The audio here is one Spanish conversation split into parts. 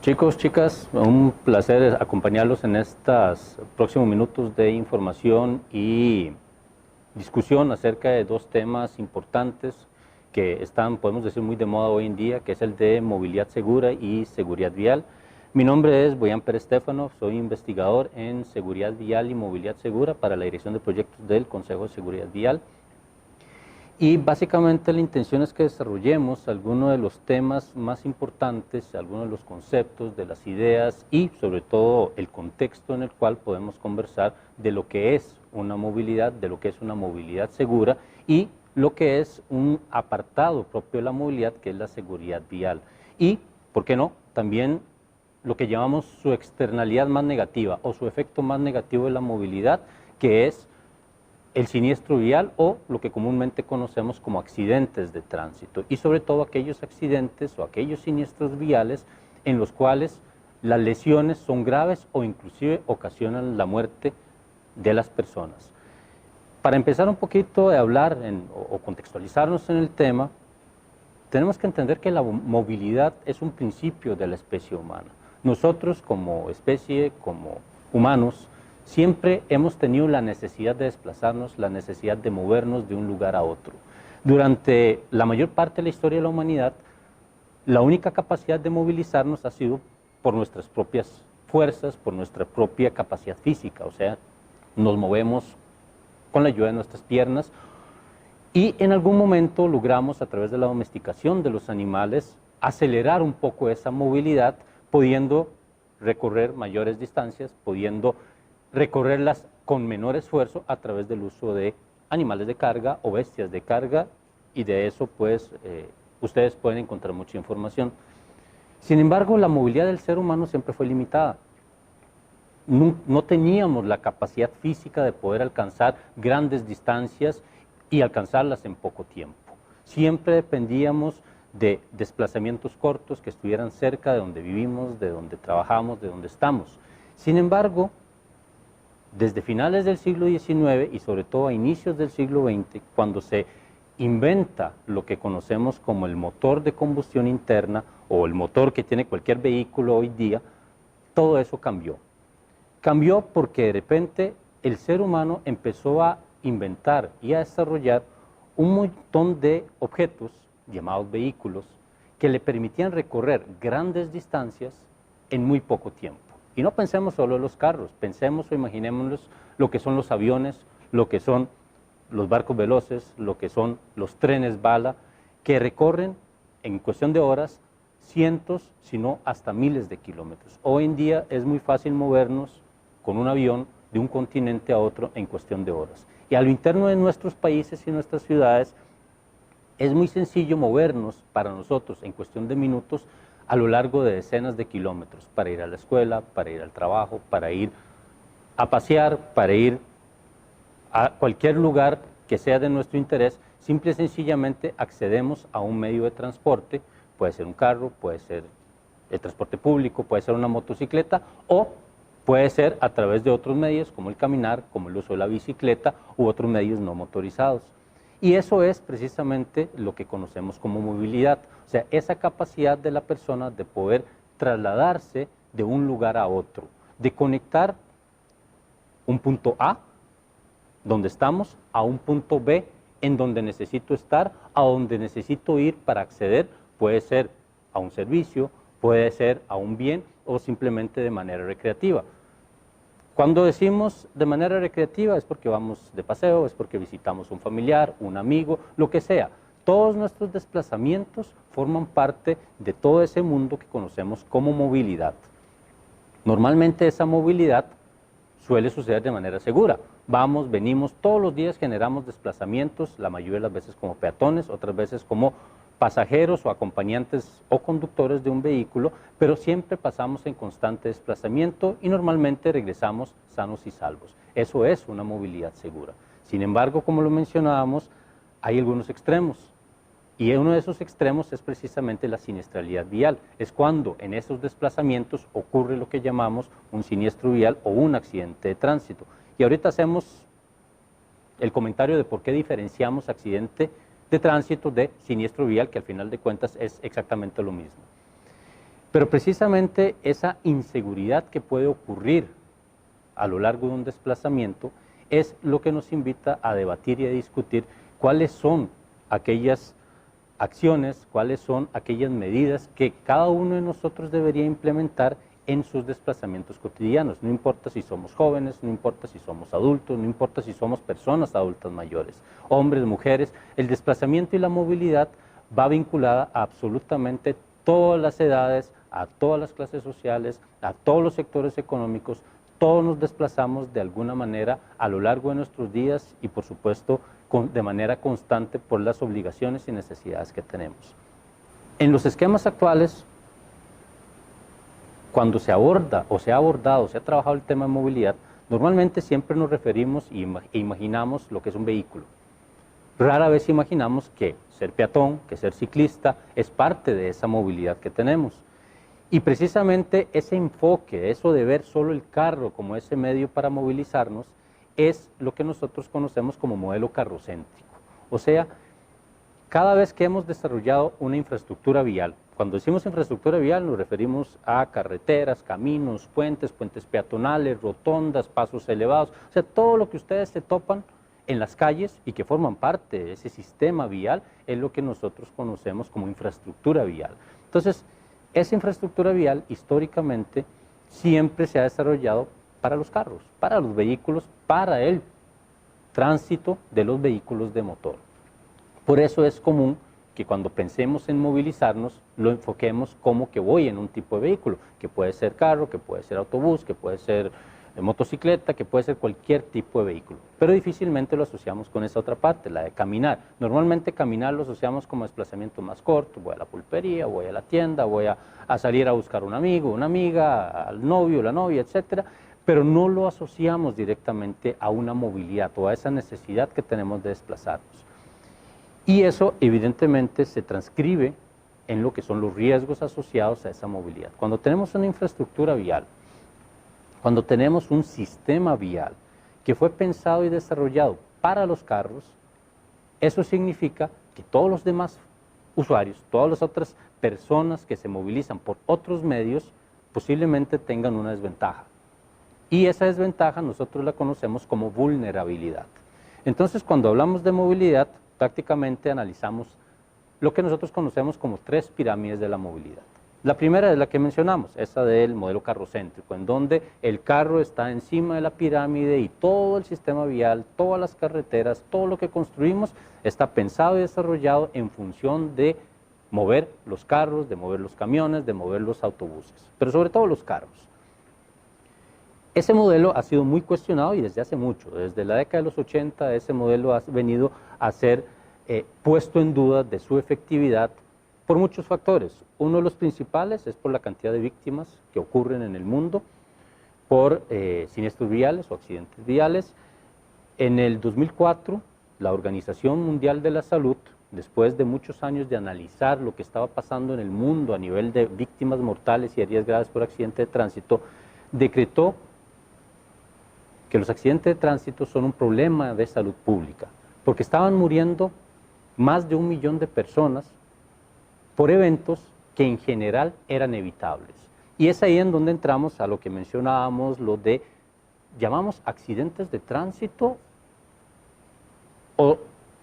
Chicos, chicas, un placer acompañarlos en estos próximos minutos de información y discusión acerca de dos temas importantes que están, podemos decir, muy de moda hoy en día, que es el de movilidad segura y seguridad vial. Mi nombre es Boyan Pérez Estéfano, soy investigador en seguridad vial y movilidad segura para la Dirección de Proyectos del Consejo de Seguridad Vial. Y básicamente la intención es que desarrollemos algunos de los temas más importantes, algunos de los conceptos, de las ideas y sobre todo el contexto en el cual podemos conversar de lo que es una movilidad, de lo que es una movilidad segura y lo que es un apartado propio de la movilidad, que es la seguridad vial. Y, ¿por qué no?, también lo que llamamos su externalidad más negativa o su efecto más negativo de la movilidad, que es el siniestro vial o lo que comúnmente conocemos como accidentes de tránsito y sobre todo aquellos accidentes o aquellos siniestros viales en los cuales las lesiones son graves o inclusive ocasionan la muerte de las personas. Para empezar un poquito a hablar o contextualizarnos en el tema, tenemos que entender que la movilidad es un principio de la especie humana. Nosotros como especie, como humanos, siempre hemos tenido la necesidad de desplazarnos, la necesidad de movernos de un lugar a otro. Durante la mayor parte de la historia de la humanidad, la única capacidad de movilizarnos ha sido por nuestras propias fuerzas, por nuestra propia capacidad física, o sea, nos movemos con la ayuda de nuestras piernas y en algún momento logramos, a través de la domesticación de los animales, acelerar un poco esa movilidad, pudiendo recorrer mayores distancias, pudiendo recorrerlas con menor esfuerzo a través del uso de animales de carga o bestias de carga, y de eso pues ustedes pueden encontrar mucha información. Sin embargo, la movilidad del ser humano siempre fue limitada. No teníamos la capacidad física de poder alcanzar grandes distancias y alcanzarlas en poco tiempo. Siempre dependíamos de desplazamientos cortos que estuvieran cerca de donde vivimos, de donde trabajamos, de donde estamos. Sin embargo, desde finales del siglo XIX y sobre todo a inicios del siglo XX, cuando se inventa lo que conocemos como el motor de combustión interna o el motor que tiene cualquier vehículo hoy día, todo eso cambió. Cambió porque de repente el ser humano empezó a inventar y a desarrollar un montón de objetos llamados vehículos que le permitían recorrer grandes distancias en muy poco tiempo. Y no pensemos solo en los carros, pensemos o imaginémonos lo que son los aviones, lo que son los barcos veloces, lo que son los trenes bala, que recorren en cuestión de horas cientos, si no hasta miles de kilómetros. Hoy en día es muy fácil movernos con un avión de un continente a otro en cuestión de horas. Y a lo interno de nuestros países y nuestras ciudades es muy sencillo movernos para nosotros en cuestión de minutos a lo largo de decenas de kilómetros, para ir a la escuela, para ir al trabajo, para ir a pasear, para ir a cualquier lugar que sea de nuestro interés. Simple y sencillamente accedemos a un medio de transporte, puede ser un carro, puede ser el transporte público, puede ser una motocicleta o puede ser a través de otros medios como el caminar, como el uso de la bicicleta u otros medios no motorizados. Y eso es precisamente lo que conocemos como movilidad, o sea, esa capacidad de la persona de poder trasladarse de un lugar a otro, de conectar un punto A, donde estamos, a un punto B, en donde necesito estar, a donde necesito ir para acceder, puede ser a un servicio, puede ser a un bien o simplemente de manera recreativa. Cuando decimos de manera recreativa es porque vamos de paseo, es porque visitamos un familiar, un amigo, lo que sea. Todos nuestros desplazamientos forman parte de todo ese mundo que conocemos como movilidad. Normalmente esa movilidad suele suceder de manera segura. Vamos, venimos, todos los días generamos desplazamientos, la mayoría de las veces como peatones, otras veces como pasajeros o acompañantes o conductores de un vehículo, pero siempre pasamos en constante desplazamiento y normalmente regresamos sanos y salvos. Eso es una movilidad segura. Sin embargo, como lo mencionábamos, hay algunos extremos. Y uno de esos extremos es precisamente la siniestralidad vial. Es cuando en esos desplazamientos ocurre lo que llamamos un siniestro vial o un accidente de tránsito. Y ahorita hacemos el comentario de por qué diferenciamos accidente de tránsito de siniestro vial, que al final de cuentas es exactamente lo mismo. Pero precisamente esa inseguridad que puede ocurrir a lo largo de un desplazamiento es lo que nos invita a debatir y a discutir cuáles son aquellas acciones, cuáles son aquellas medidas que cada uno de nosotros debería implementar en sus desplazamientos cotidianos. No importa si somos jóvenes, no importa si somos adultos, no importa si somos personas adultas mayores, hombres, mujeres, el desplazamiento y la movilidad va vinculada a absolutamente todas las edades, a todas las clases sociales, a todos los sectores económicos. Todos nos desplazamos de alguna manera a lo largo de nuestros días y por supuesto de manera constante por las obligaciones y necesidades que tenemos. En los esquemas actuales, cuando se aborda o se ha abordado, se ha trabajado el tema de movilidad, normalmente siempre nos referimos e imaginamos lo que es un vehículo. Rara vez imaginamos que ser peatón, que ser ciclista es parte de esa movilidad que tenemos. Y precisamente ese enfoque, eso de ver solo el carro como ese medio para movilizarnos, es lo que nosotros conocemos como modelo carrocéntrico. O sea, cada vez que hemos desarrollado una infraestructura vial, cuando decimos infraestructura vial nos referimos a carreteras, caminos, puentes peatonales, rotondas, pasos elevados, o sea, todo lo que ustedes se topan en las calles y que forman parte de ese sistema vial es lo que nosotros conocemos como infraestructura vial. Entonces, esa infraestructura vial históricamente siempre se ha desarrollado para los carros, para los vehículos, para el tránsito de los vehículos de motor. Por eso es común que cuando pensemos en movilizarnos lo enfoquemos como que voy en un tipo de vehículo, que puede ser carro, que puede ser autobús, que puede ser motocicleta, que puede ser cualquier tipo de vehículo, pero difícilmente lo asociamos con esa otra parte, la de caminar. Normalmente caminar lo asociamos como desplazamiento más corto, voy a la pulpería, voy a la tienda, voy a salir a buscar un amigo, una amiga, al novio, la novia, etcétera, pero no lo asociamos directamente a una movilidad o a esa necesidad que tenemos de desplazarnos. Y eso evidentemente se transcribe en lo que son los riesgos asociados a esa movilidad. Cuando tenemos una infraestructura vial, cuando tenemos un sistema vial que fue pensado y desarrollado para los carros, eso significa que todos los demás usuarios, todas las otras personas que se movilizan por otros medios, posiblemente tengan una desventaja. Y esa desventaja nosotros la conocemos como vulnerabilidad. Entonces, cuando hablamos de movilidad, prácticamente analizamos lo que nosotros conocemos como 3 pirámides de la movilidad. La primera es la que mencionamos, esa del modelo carrocéntrico, en donde el carro está encima de la pirámide y todo el sistema vial, todas las carreteras, todo lo que construimos está pensado y desarrollado en función de mover los carros, de mover los camiones, de mover los autobuses, pero sobre todo los carros. Ese modelo ha sido muy cuestionado y desde hace mucho, desde la década de los 80 ese modelo ha venido a ser puesto en duda de su efectividad por muchos factores. Uno de los principales es por la cantidad de víctimas que ocurren en el mundo por siniestros viales o accidentes viales. En el 2004, la Organización Mundial de la Salud, después de muchos años de analizar lo que estaba pasando en el mundo a nivel de víctimas mortales y heridas graves por accidente de tránsito, decretó que los accidentes de tránsito son un problema de salud pública, porque estaban muriendo más de 1 millón de personas por eventos que en general eran evitables. Y es ahí en donde entramos a lo que mencionábamos, lo de, llamamos accidentes de tránsito o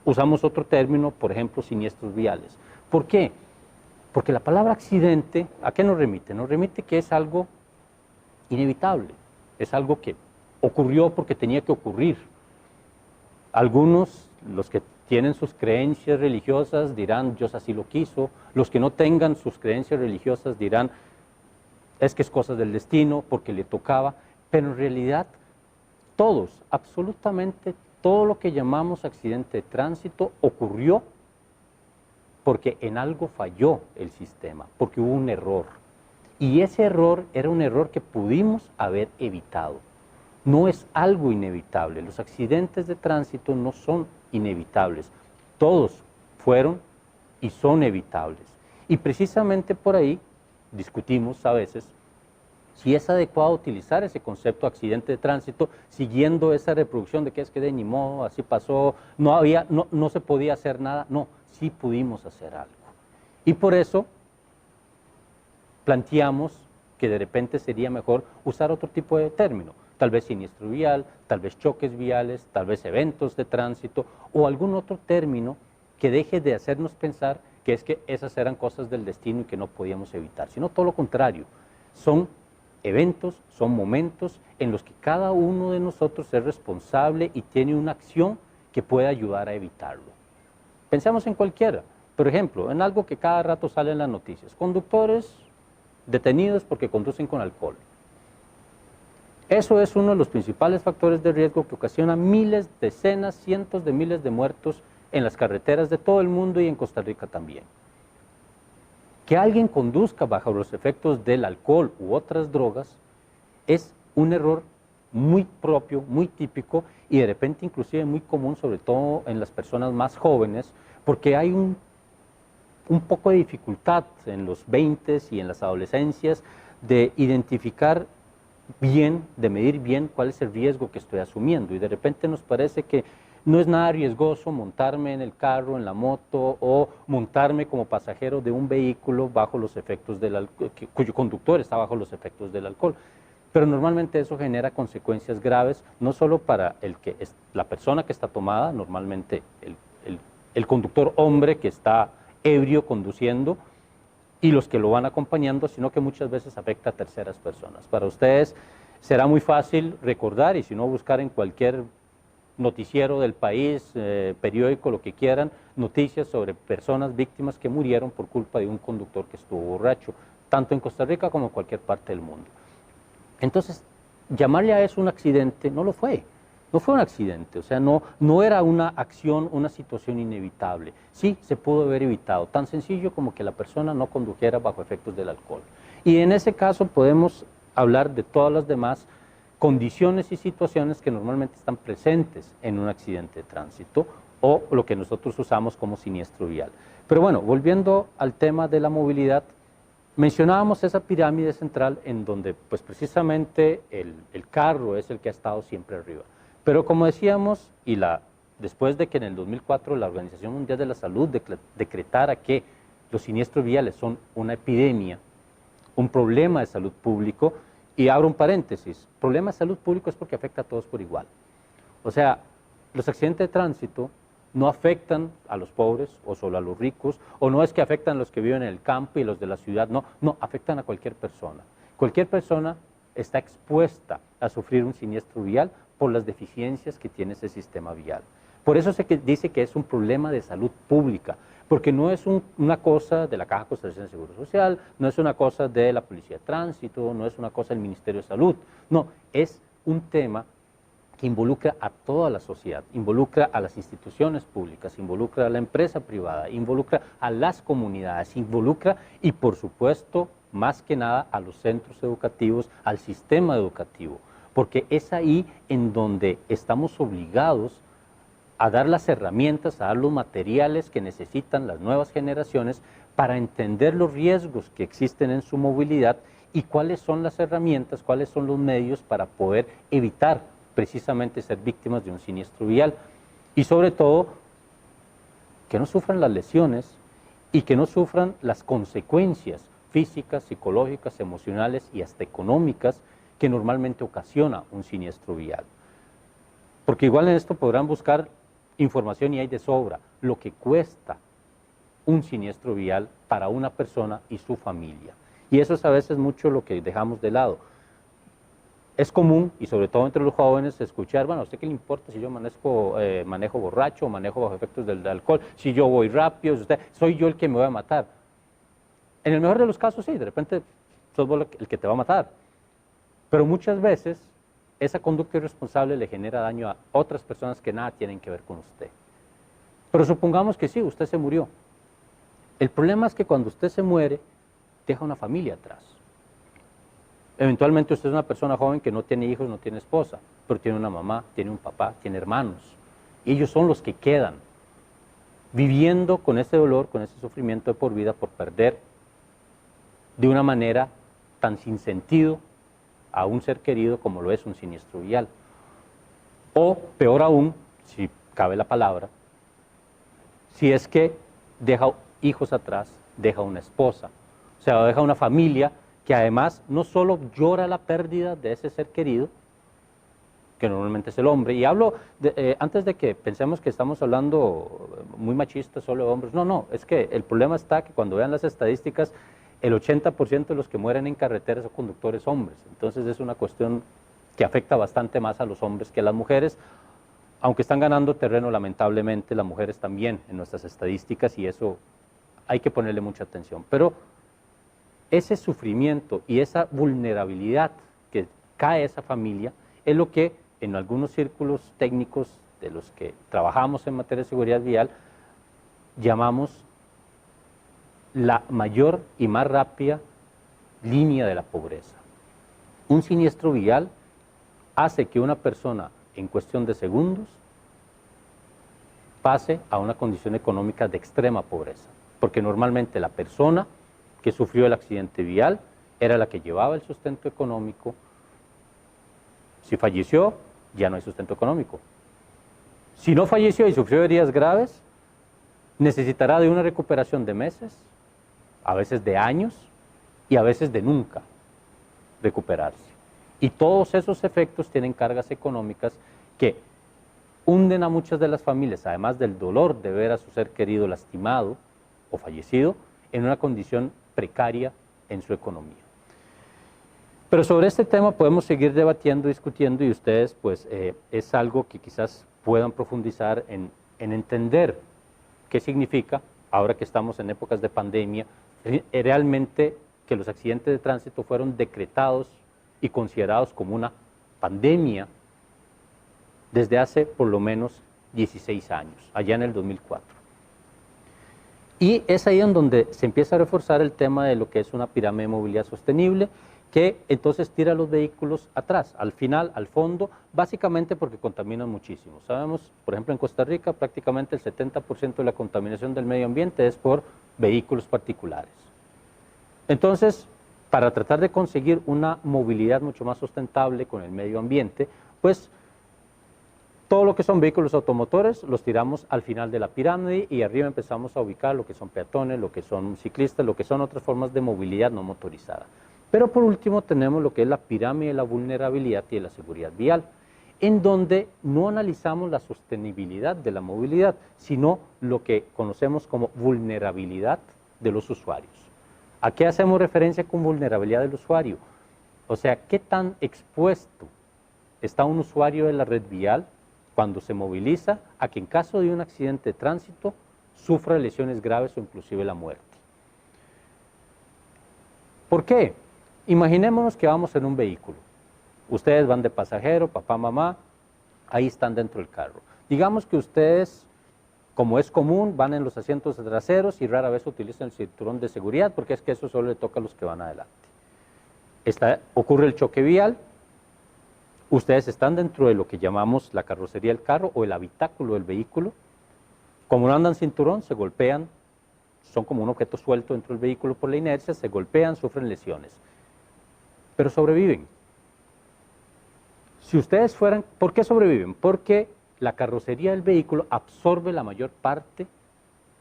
usamos otro término, por ejemplo, siniestros viales. ¿Por qué? Porque la palabra accidente, ¿a qué nos remite? Nos remite que es algo inevitable, es algo que ocurrió porque tenía que ocurrir. Algunos, los que tienen sus creencias religiosas dirán, Dios así lo quiso. Los que no tengan sus creencias religiosas dirán, es que es cosa del destino, porque le tocaba. Pero en realidad, todos, absolutamente todo lo que llamamos accidente de tránsito ocurrió porque en algo falló el sistema, porque hubo un error. Y ese error era un error que pudimos haber evitado. No es algo inevitable. Los accidentes de tránsito no son inevitables. Todos fueron y son evitables. Y precisamente por ahí discutimos a veces si es adecuado utilizar ese concepto de accidente de tránsito siguiendo esa reproducción de que es que de ni modo, así pasó, no se podía hacer nada. No, sí pudimos hacer algo. Y por eso planteamos que de repente sería mejor usar otro tipo de término, tal vez siniestro vial, tal vez choques viales, tal vez eventos de tránsito o algún otro término que deje de hacernos pensar que es que esas eran cosas del destino y que no podíamos evitar, sino todo lo contrario, son eventos, son momentos en los que cada uno de nosotros es responsable y tiene una acción que puede ayudar a evitarlo. Pensemos en cualquiera, por ejemplo, en algo que cada rato sale en las noticias, conductores detenidos porque conducen con alcohol. Eso es uno de los principales factores de riesgo que ocasiona miles, decenas, cientos de miles de muertos en las carreteras de todo el mundo y en Costa Rica también. Que alguien conduzca bajo los efectos del alcohol u otras drogas es un error muy propio, muy típico y de repente inclusive muy común, sobre todo en las personas más jóvenes, porque hay un poco de dificultad en los 20s y en las adolescencias de identificar bien, de medir bien cuál es el riesgo que estoy asumiendo y de repente nos parece que no es nada riesgoso montarme en el carro, en la moto o montarme como pasajero de un vehículo bajo los efectos del alcohol, cuyo conductor está bajo los efectos del alcohol. Pero normalmente eso genera consecuencias graves, no solo para la persona que está tomada, normalmente el conductor hombre que está ebrio conduciendo y los que lo van acompañando, sino que muchas veces afecta a terceras personas. Para ustedes será muy fácil recordar y si no buscar en cualquier noticiero del país, periódico, lo que quieran, noticias sobre personas víctimas que murieron por culpa de un conductor que estuvo borracho, tanto en Costa Rica como en cualquier parte del mundo. Entonces, llamarle a eso un accidente no lo fue, no fue un accidente, o sea, no era una acción, una situación inevitable. Sí, se pudo haber evitado, tan sencillo como que la persona no condujera bajo efectos del alcohol. Y en ese caso podemos hablar de todas las demás condiciones y situaciones que normalmente están presentes en un accidente de tránsito o lo que nosotros usamos como siniestro vial. Pero bueno, volviendo al tema de la movilidad, mencionábamos esa pirámide central en donde pues precisamente el carro es el que ha estado siempre arriba. Pero como decíamos, después de que en el 2004 la Organización Mundial de la Salud decretara que los siniestros viales son una epidemia, un problema de salud público, y abro un paréntesis, problema de salud público es porque afecta a todos por igual. O sea, los accidentes de tránsito no afectan a los pobres o solo a los ricos, o no es que afectan a los que viven en el campo y los de la ciudad, no, afectan a cualquier persona. Cualquier persona está expuesta a sufrir un siniestro vial por las deficiencias que tiene ese sistema vial. Por eso se dice que es un problema de salud pública, porque no es una cosa de la Caja Costarricense de Seguro Social, no es una cosa de la Policía de Tránsito, no es una cosa del Ministerio de Salud, no, es un tema que involucra a toda la sociedad, involucra a las instituciones públicas, involucra a la empresa privada, involucra a las comunidades, involucra y por supuesto, más que nada, a los centros educativos, al sistema educativo, porque es ahí en donde estamos obligados a dar las herramientas, a dar los materiales que necesitan las nuevas generaciones para entender los riesgos que existen en su movilidad y cuáles son las herramientas, cuáles son los medios para poder evitar precisamente ser víctimas de un siniestro vial y sobre todo que no sufran las lesiones y que no sufran las consecuencias físicas, psicológicas, emocionales y hasta económicas que normalmente ocasiona un siniestro vial. Porque igual en esto podrán buscar información y hay de sobra lo que cuesta un siniestro vial para una persona y su familia. Y eso es a veces mucho lo que dejamos de lado. Es común, y sobre todo entre los jóvenes, escuchar, bueno, ¿a usted qué le importa si yo manejo borracho o manejo bajo efectos del alcohol? Si yo voy rápido, soy yo el que me voy a matar. En el mejor de los casos, sí, de repente sos vos el que te va a matar. Pero muchas veces esa conducta irresponsable le genera daño a otras personas que nada tienen que ver con usted. Pero supongamos que sí, usted se murió. El problema es que cuando usted se muere, deja una familia atrás. Eventualmente usted es una persona joven que no tiene hijos, no tiene esposa, pero tiene una mamá, tiene un papá, tiene hermanos. Y ellos son los que quedan viviendo con ese dolor, con ese sufrimiento de por vida por perder de una manera tan sin sentido a un ser querido como lo es un siniestro vial. O peor aún, si cabe la palabra, si es que deja hijos atrás, deja una esposa, O sea, deja una familia que además no solo llora la pérdida de ese ser querido, que normalmente es el hombre, y hablo, antes de que pensemos que estamos hablando muy machistas solo de hombres, no, es que el problema está que cuando vean las estadísticas, el 80% de los que mueren en carreteras son conductores hombres, entonces es una cuestión que afecta bastante más a los hombres que a las mujeres, aunque están ganando terreno lamentablemente las mujeres también en nuestras estadísticas y eso hay que ponerle mucha atención, pero ese sufrimiento y esa vulnerabilidad que cae esa familia es lo que en algunos círculos técnicos de los que trabajamos en materia de seguridad vial llamamos la mayor y más rápida línea de la pobreza. Un siniestro vial hace que una persona en cuestión de segundos pase a una condición económica de extrema pobreza, porque normalmente la persona que sufrió el accidente vial era la que llevaba el sustento económico. Si falleció, ya no hay sustento económico. Si no falleció y sufrió heridas graves, necesitará de una recuperación de meses, a veces de años y a veces de nunca recuperarse. Y todos esos efectos tienen cargas económicas que hunden a muchas de las familias, además del dolor de ver a su ser querido lastimado o fallecido, en una condición precaria en su economía. Pero sobre este tema podemos seguir debatiendo, discutiendo y ustedes pues es algo que quizás puedan profundizar en entender qué significa, ahora que estamos en épocas de pandemia, realmente que los accidentes de tránsito fueron decretados y considerados como una pandemia desde hace por lo menos 16 años, allá en el 2004. Y es ahí en donde se empieza a reforzar el tema de lo que es una pirámide de movilidad sostenible, que entonces tira los vehículos atrás, al final, al fondo, básicamente porque contaminan muchísimo. Sabemos, por ejemplo, en Costa Rica prácticamente el 70% de la contaminación del medio ambiente es por vehículos particulares. Entonces, para tratar de conseguir una movilidad mucho más sustentable con el medio ambiente, pues todo lo que son vehículos automotores los tiramos al final de la pirámide y arriba empezamos a ubicar lo que son peatones, lo que son ciclistas, lo que son otras formas de movilidad no motorizada. Pero por último tenemos lo que es la pirámide de la vulnerabilidad y de la seguridad vial, en donde no analizamos la sostenibilidad de la movilidad, sino lo que conocemos como vulnerabilidad de los usuarios. ¿A qué hacemos referencia con vulnerabilidad del usuario? O sea, ¿qué tan expuesto está un usuario de la red vial cuando se moviliza a que en caso de un accidente de tránsito sufra lesiones graves o inclusive la muerte? ¿Por qué? Imaginémonos que vamos en un vehículo. Ustedes van de pasajero, papá, mamá, ahí están dentro del carro. Digamos que ustedes, como es común, van en los asientos traseros y rara vez utilizan el cinturón de seguridad porque es que eso solo le toca a los que van adelante. Ocurre el choque vial, ustedes están dentro de lo que llamamos la carrocería del carro o el habitáculo del vehículo. Como no andan cinturón, se golpean, son como un objeto suelto dentro del vehículo por la inercia, se golpean, sufren lesiones. Pero sobreviven. Si ustedes fueran, ¿por qué sobreviven? Porque la carrocería del vehículo absorbe la mayor parte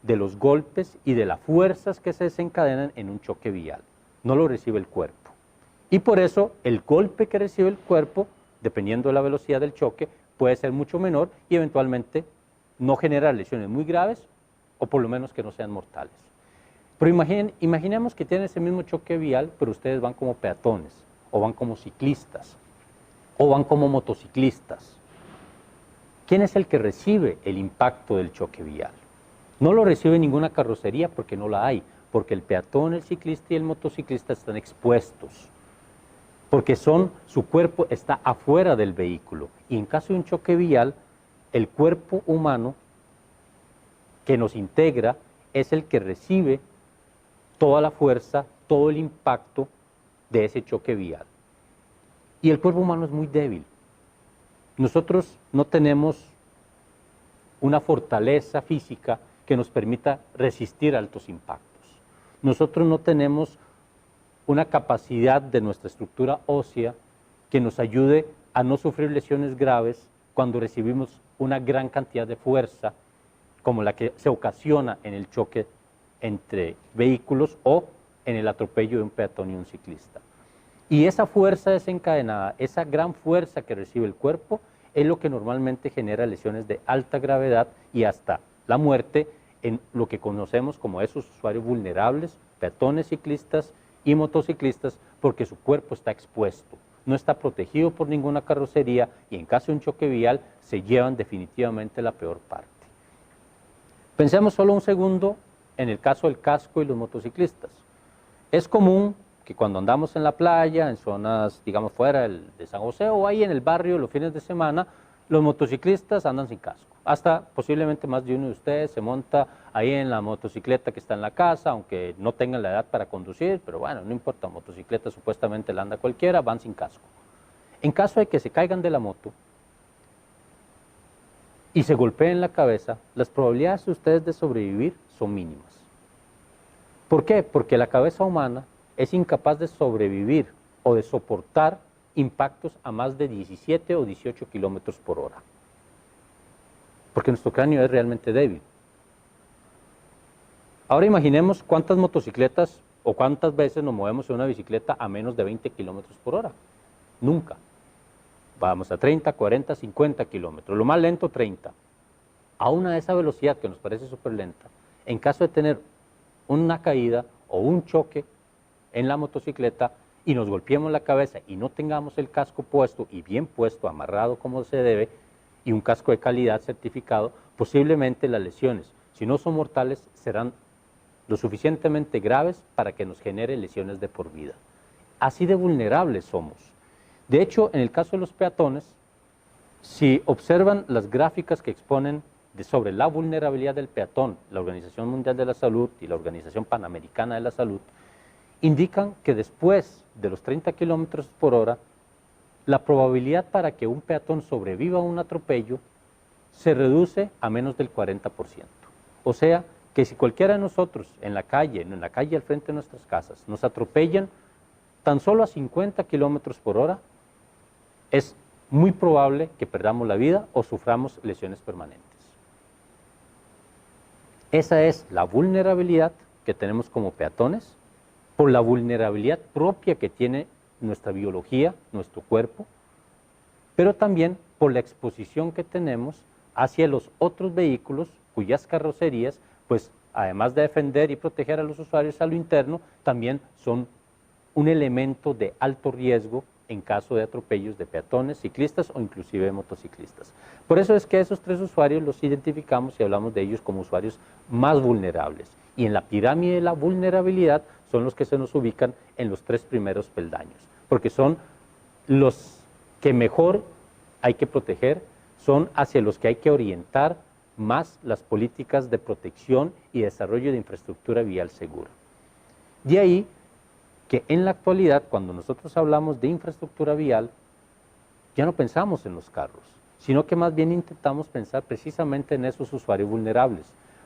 de los golpes y de las fuerzas que se desencadenan en un choque vial. No lo recibe el cuerpo. Y por eso el golpe que recibe el cuerpo, dependiendo de la velocidad del choque, puede ser mucho menor y eventualmente no generar lesiones muy graves o por lo menos que no sean mortales. Pero imaginemos que tienen ese mismo choque vial, pero ustedes van como peatones, o van como ciclistas, o van como motociclistas. ¿Quién es el que recibe el impacto del choque vial? No lo recibe ninguna carrocería porque no la hay, porque el peatón, el ciclista y el motociclista están expuestos, porque su cuerpo está afuera del vehículo. Y en caso de un choque vial, el cuerpo humano que nos integra es el que recibe toda la fuerza, todo el impacto de ese choque vial. Y el cuerpo humano es muy débil. Nosotros no tenemos una fortaleza física que nos permita resistir altos impactos. Nosotros no tenemos una capacidad de nuestra estructura ósea que nos ayude a no sufrir lesiones graves cuando recibimos una gran cantidad de fuerza como la que se ocasiona en el choque entre vehículos o en el atropello de un peatón y un ciclista. Y esa fuerza desencadenada, esa gran fuerza que recibe el cuerpo, es lo que normalmente genera lesiones de alta gravedad y hasta la muerte en lo que conocemos como esos usuarios vulnerables, peatones, ciclistas y motociclistas, porque su cuerpo está expuesto, no está protegido por ninguna carrocería y en caso de un choque vial se llevan definitivamente la peor parte. Pensemos solo un segundo en el caso del casco y los motociclistas. Es común que cuando andamos en la playa, en zonas, digamos, fuera de San José o ahí en el barrio los fines de semana, los motociclistas andan sin casco. Hasta posiblemente más de uno de ustedes se monta ahí en la motocicleta que está en la casa, aunque no tengan la edad para conducir, pero bueno, no importa, motocicleta supuestamente la anda cualquiera, van sin casco. En caso de que se caigan de la moto y se golpeen la cabeza, las probabilidades de ustedes de sobrevivir son mínimas. ¿Por qué? Porque la cabeza humana es incapaz de sobrevivir o de soportar impactos a más de 17 o 18 kilómetros por hora. Porque nuestro cráneo es realmente débil. Ahora imaginemos cuántas motocicletas o cuántas veces nos movemos en una bicicleta a menos de 20 kilómetros por hora. Nunca. Vamos a 30, 40, 50 kilómetros. Lo más lento, 30. Aún a esa velocidad que nos parece súper lenta, en caso de tener una caída o un choque en la motocicleta y nos golpeemos la cabeza y no tengamos el casco puesto y bien puesto, amarrado como se debe, y un casco de calidad certificado, posiblemente las lesiones, si no son mortales, serán lo suficientemente graves para que nos genere lesiones de por vida. Así de vulnerables somos. De hecho, en el caso de los peatones, si observan las gráficas que exponen sobre la vulnerabilidad del peatón, la Organización Mundial de la Salud y la Organización Panamericana de la Salud, indican que después de los 30 kilómetros por hora, la probabilidad para que un peatón sobreviva a un atropello se reduce a menos del 40%. O sea, que si cualquiera de nosotros en la calle al frente de nuestras casas, nos atropellan tan solo a 50 kilómetros por hora, es muy probable que perdamos la vida o suframos lesiones permanentes. Esa es la vulnerabilidad que tenemos como peatones, por la vulnerabilidad propia que tiene nuestra biología, nuestro cuerpo, pero también por la exposición que tenemos hacia los otros vehículos cuyas carrocerías, pues además de defender y proteger a los usuarios a lo interno, también son un elemento de alto riesgo en caso de atropellos de peatones, ciclistas o inclusive de motociclistas. Por eso es que esos tres usuarios los identificamos y hablamos de ellos como usuarios más vulnerables. Y en la pirámide de la vulnerabilidad son los que se nos ubican en los tres primeros peldaños, porque son los que mejor hay que proteger, son hacia los que hay que orientar más las políticas de protección y desarrollo de infraestructura vial segura. De ahí que en la actualidad, cuando nosotros hablamos de infraestructura vial, ya no pensamos en los carros, sino que más bien intentamos pensar precisamente en esos usuarios vulnerables,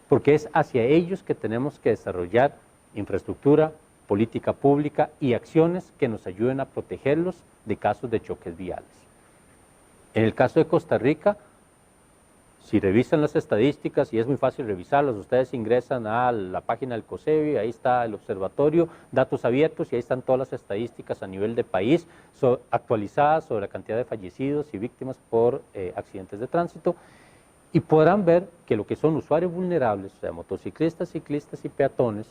porque es hacia ellos que tenemos que desarrollar infraestructura, política pública y acciones que nos ayuden a protegerlos de casos de choques viales. En el caso de Costa Rica, si revisan las estadísticas, y es muy fácil revisarlas, ustedes ingresan a la página del COSEBI, ahí está el observatorio, datos abiertos, y ahí están todas las estadísticas a nivel de país, actualizadas sobre la cantidad de fallecidos y víctimas por accidentes de tránsito, y podrán ver que lo que son usuarios vulnerables, o sea, motociclistas, ciclistas y peatones,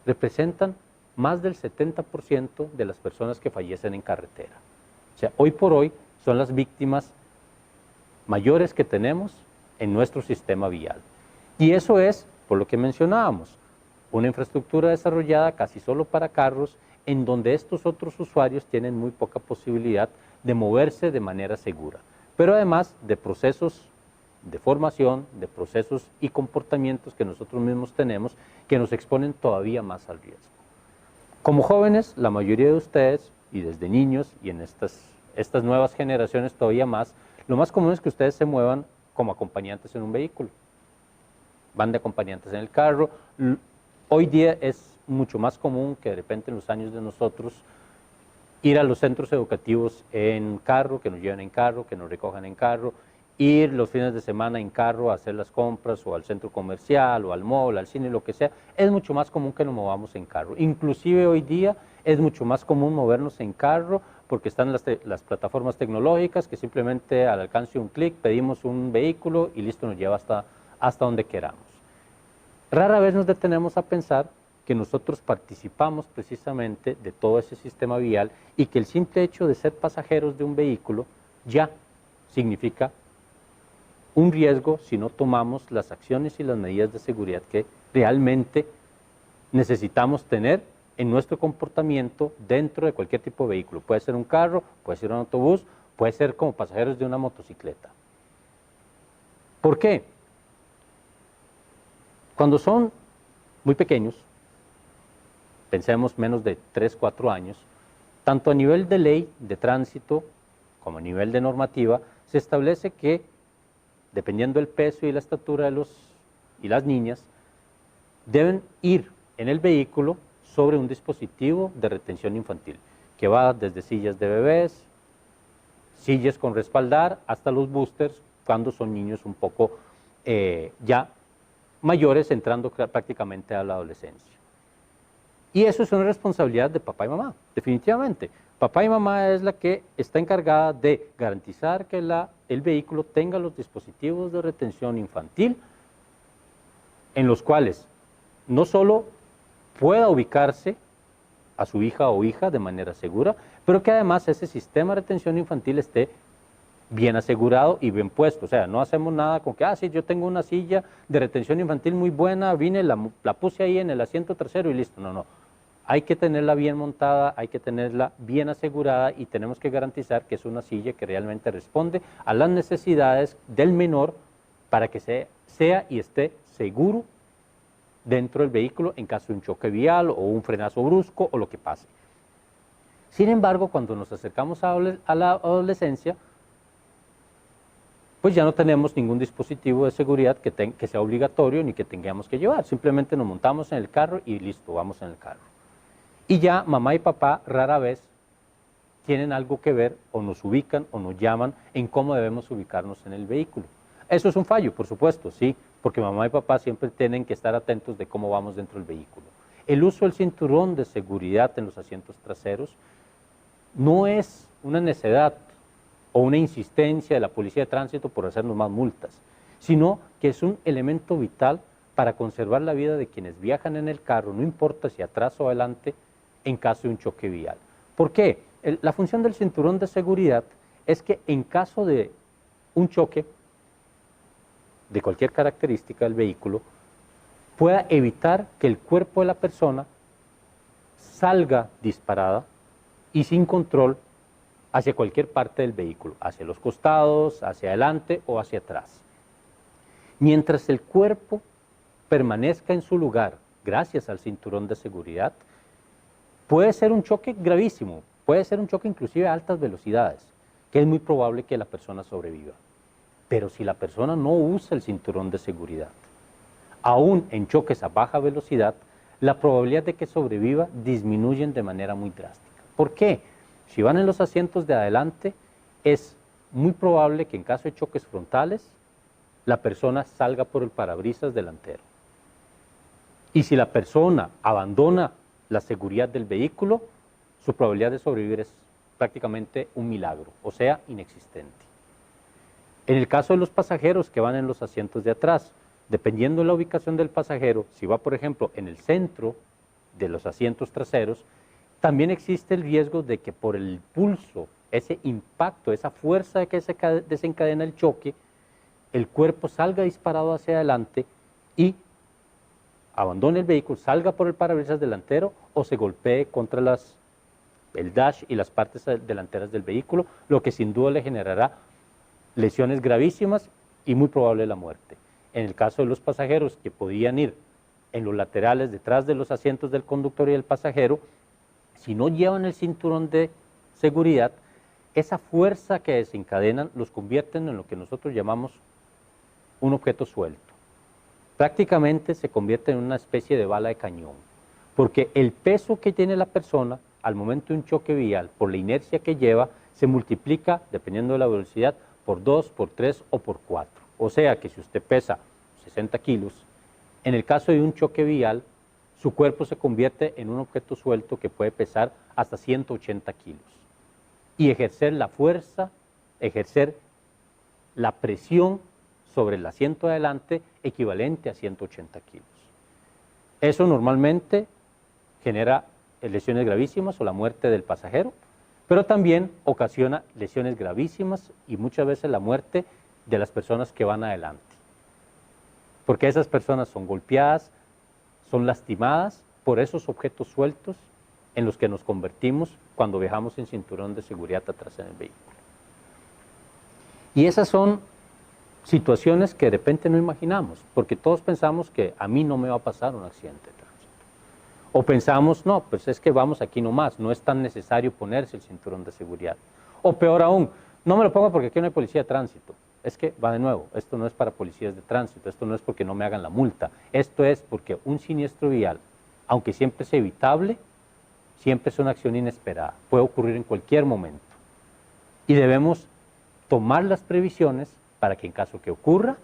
representan más del 70% de las personas que fallecen en carretera. O sea, hoy por hoy son las víctimas mayores que tenemos en nuestro sistema vial. Y eso es, por lo que mencionábamos, una infraestructura desarrollada casi solo para carros, en donde estos otros usuarios tienen muy poca posibilidad de moverse de manera segura, pero además de procesos de formación, de procesos y comportamientos que nosotros mismos tenemos que nos exponen todavía más al riesgo. Como jóvenes, la mayoría de ustedes, y desde niños, y en estas nuevas generaciones todavía más, lo más común es que ustedes se muevan como acompañantes en un vehículo. Van de acompañantes en el carro. Hoy día es mucho más común que de repente en los años de nosotros ir a los centros educativos en carro, que nos lleven en carro, que nos recojan en carro, ir los fines de semana en carro a hacer las compras o al centro comercial o al mall, al cine, lo que sea, es mucho más común que nos movamos en carro. Inclusive hoy día es mucho más común movernos en carro porque están las plataformas tecnológicas que simplemente al alcance de un clic pedimos un vehículo y listo, nos lleva hasta donde queramos. Rara vez nos detenemos a pensar que nosotros participamos precisamente de todo ese sistema vial y que el simple hecho de ser pasajeros de un vehículo ya significa un riesgo si no tomamos las acciones y las medidas de seguridad que realmente necesitamos tener en nuestro comportamiento dentro de cualquier tipo de vehículo. Puede ser un carro, puede ser un autobús, puede ser como pasajeros de una motocicleta. ¿Por qué? Cuando son muy pequeños, pensemos menos de 3, 4 años, tanto a nivel de ley de tránsito como a nivel de normativa, se establece que, dependiendo del peso y la estatura de las niñas, deben ir en el vehículo sobre un dispositivo de retención infantil, que va desde sillas de bebés, sillas con respaldar, hasta los boosters, cuando son niños un poco ya mayores, entrando prácticamente a la adolescencia. Y eso es una responsabilidad de papá y mamá, definitivamente. Papá y mamá es la que está encargada de garantizar que el vehículo tenga los dispositivos de retención infantil, en los cuales no solo pueda ubicarse a su hija o hija de manera segura, pero que además ese sistema de retención infantil esté bien asegurado y bien puesto. O sea, no hacemos nada con que, sí, yo tengo una silla de retención infantil muy buena, vine, la puse ahí en el asiento trasero y listo. No, no. Hay que tenerla bien montada, hay que tenerla bien asegurada y tenemos que garantizar que es una silla que realmente responde a las necesidades del menor para que sea y esté seguro dentro del vehículo en caso de un choque vial o un frenazo brusco o lo que pase. Sin embargo, cuando nos acercamos a la adolescencia, pues ya no tenemos ningún dispositivo de seguridad que sea obligatorio ni que tengamos que llevar. Simplemente nos montamos en el carro y listo, vamos en el carro. Y ya mamá y papá rara vez tienen algo que ver o nos ubican o nos llaman en cómo debemos ubicarnos en el vehículo. Eso es un fallo, por supuesto, sí, porque mamá y papá siempre tienen que estar atentos de cómo vamos dentro del vehículo. El uso del cinturón de seguridad en los asientos traseros no es una necedad o una insistencia de la policía de tránsito por hacernos más multas, sino que es un elemento vital para conservar la vida de quienes viajan en el carro, no importa si atrás o adelante, en caso de un choque vial. ¿Por qué? La función del cinturón de seguridad es que en caso de un choque de cualquier característica del vehículo, pueda evitar que el cuerpo de la persona salga disparada y sin control hacia cualquier parte del vehículo, hacia los costados, hacia adelante o hacia atrás. Mientras el cuerpo permanezca en su lugar, gracias al cinturón de seguridad, puede ser un choque gravísimo, puede ser un choque inclusive a altas velocidades, que es muy probable que la persona sobreviva. Pero si la persona no usa el cinturón de seguridad, aún en choques a baja velocidad, la probabilidad de que sobreviva disminuyen de manera muy drástica. ¿Por qué? Si van en los asientos de adelante, es muy probable que en caso de choques frontales, la persona salga por el parabrisas delantero. Y si la persona abandona la seguridad del vehículo, su probabilidad de sobrevivir es prácticamente un milagro, o sea, inexistente. En el caso de los pasajeros que van en los asientos de atrás, dependiendo de la ubicación del pasajero, si va, por ejemplo, en el centro de los asientos traseros, también existe el riesgo de que por el impulso, ese impacto, esa fuerza que se desencadena el choque, el cuerpo salga disparado hacia adelante y abandone el vehículo, salga por el parabrisas delantero o se golpee contra el dash y las partes delanteras del vehículo, lo que sin duda le generará lesiones gravísimas y muy probable la muerte. En el caso de los pasajeros que podían ir en los laterales detrás de los asientos del conductor y del pasajero, si no llevan el cinturón de seguridad, esa fuerza que desencadenan los convierten en lo que nosotros llamamos un objeto suelto. Prácticamente se convierte en una especie de bala de cañón, porque el peso que tiene la persona al momento de un choque vial, por la inercia que lleva, se multiplica, dependiendo de la velocidad, por 2, por 3 o por 4. O sea que si usted pesa 60 kilos, en el caso de un choque vial, su cuerpo se convierte en un objeto suelto que puede pesar hasta 180 kilos. Y ejercer la fuerza, ejercer la presión sobre el asiento de adelante equivalente a 180 kilos. Eso normalmente genera lesiones gravísimas o la muerte del pasajero, pero también ocasiona lesiones gravísimas y muchas veces la muerte de las personas que van adelante. Porque esas personas son golpeadas, son lastimadas por esos objetos sueltos en los que nos convertimos cuando viajamos en cinturón de seguridad atrás en el vehículo. Y esas son situaciones que de repente no imaginamos, porque todos pensamos que a mí no me va a pasar un accidente de tránsito. O pensamos, no, pues es que vamos aquí nomás, no es tan necesario ponerse el cinturón de seguridad. O peor aún, no me lo pongo porque aquí no hay policía de tránsito. Es que, va de nuevo, esto no es para policías de tránsito, esto no es porque no me hagan la multa, esto es porque un siniestro vial, aunque siempre es evitable, siempre es una acción inesperada, puede ocurrir en cualquier momento. Y debemos tomar las previsiones para que en caso que ocurra,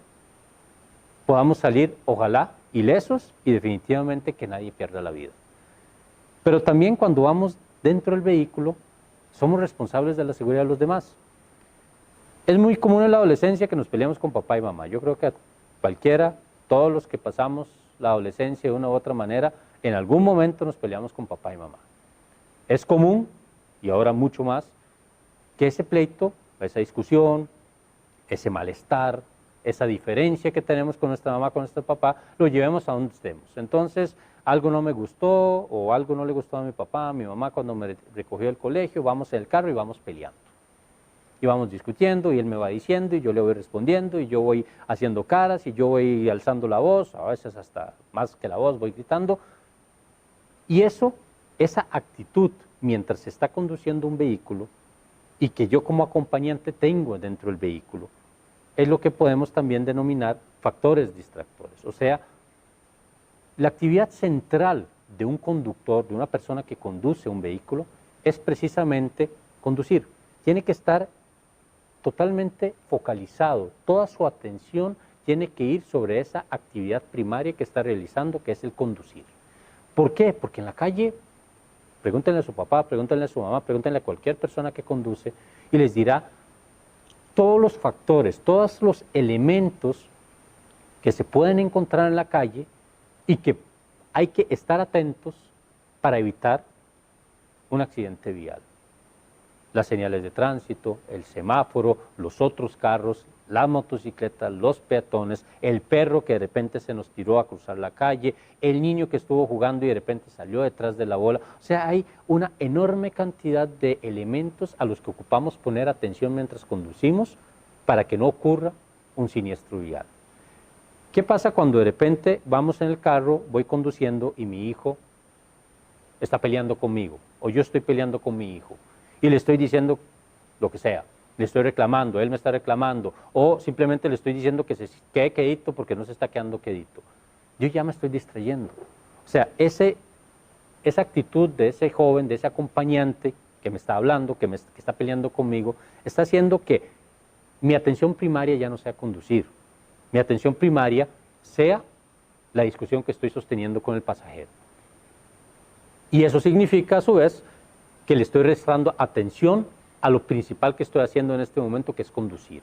podamos salir, ojalá, ilesos y definitivamente que nadie pierda la vida. Pero también cuando vamos dentro del vehículo, somos responsables de la seguridad de los demás. Es muy común en la adolescencia que nos peleemos con papá y mamá. Yo creo que a cualquiera, todos los que pasamos la adolescencia de una u otra manera, en algún momento nos peleamos con papá y mamá. Es común, y ahora mucho más, que ese pleito, esa discusión, ese malestar, esa diferencia que tenemos con nuestra mamá, con nuestro papá, lo llevemos a donde estemos. Entonces, algo no me gustó o algo no le gustó a mi papá, a mi mamá cuando me recogió del colegio, vamos en el carro y vamos peleando. Y vamos discutiendo y él me va diciendo y yo le voy respondiendo y yo voy haciendo caras y yo voy alzando la voz, a veces hasta más que la voz voy gritando. Y eso, esa actitud mientras se está conduciendo un vehículo y que yo como acompañante tengo dentro del vehículo, es lo que podemos también denominar factores distractores. O sea, la actividad central de un conductor, de una persona que conduce un vehículo, es precisamente conducir. Tiene que estar totalmente focalizado, toda su atención tiene que ir sobre esa actividad primaria que está realizando, que es el conducir. ¿Por qué? Porque en la calle, pregúntenle a su papá, pregúntenle a su mamá, pregúntenle a cualquier persona que conduce y les dirá todos los factores, todos los elementos que se pueden encontrar en la calle y que hay que estar atentos para evitar un accidente vial. Las señales de tránsito, el semáforo, los otros carros, las motocicletas, los peatones, el perro que de repente se nos tiró a cruzar la calle, el niño que estuvo jugando y de repente salió detrás de la bola. O sea, hay una enorme cantidad de elementos a los que ocupamos poner atención mientras conducimos para que no ocurra un siniestro vial. ¿Qué pasa cuando de repente vamos en el carro, voy conduciendo y mi hijo está peleando conmigo o yo estoy peleando con mi hijo? Y le estoy diciendo lo que sea, le estoy reclamando, él me está reclamando, o simplemente le estoy diciendo que se quede quedito porque no se está quedando quedito. Yo ya me estoy distrayendo. O sea, esa actitud de ese joven, de ese acompañante que me está hablando, que está peleando conmigo, está haciendo que mi atención primaria ya no sea conducir. Mi atención primaria sea la discusión que estoy sosteniendo con el pasajero. Y eso significa, a su vez, que le estoy restando atención a lo principal que estoy haciendo en este momento, que es conducir.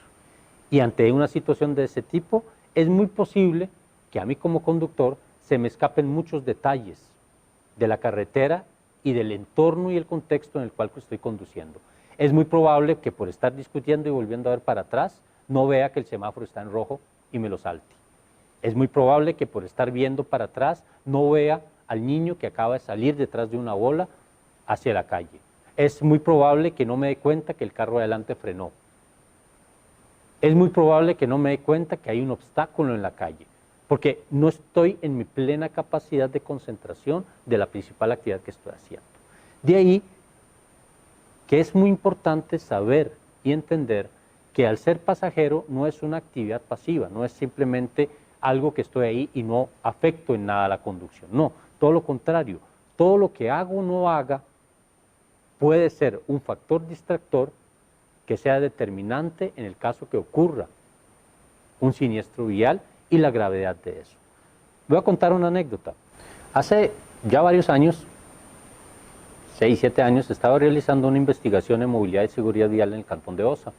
Y ante una situación de ese tipo, es muy posible que a mí como conductor se me escapen muchos detalles de la carretera y del entorno y el contexto en el cual estoy conduciendo. Es muy probable que por estar discutiendo y volviendo a ver para atrás, no vea que el semáforo está en rojo y me lo salte. Es muy probable que por estar viendo para atrás, no vea al niño que acaba de salir detrás de una bola hacia la calle. Es muy probable que no me dé cuenta que el carro de adelante frenó. Es muy probable que no me dé cuenta que hay un obstáculo en la calle, porque no estoy en mi plena capacidad de concentración de la principal actividad que estoy haciendo. De ahí que es muy importante saber y entender que al ser pasajero no es una actividad pasiva, no es simplemente algo que estoy ahí y no afecto en nada la conducción. No, todo lo contrario, todo lo que hago o no haga puede ser un factor distractor que sea determinante en el caso que ocurra un siniestro vial y la gravedad de eso. Voy a contar una anécdota. Hace ya varios años, 6, 7 años, estaba realizando una investigación en movilidad y seguridad vial en el cantón de Osa.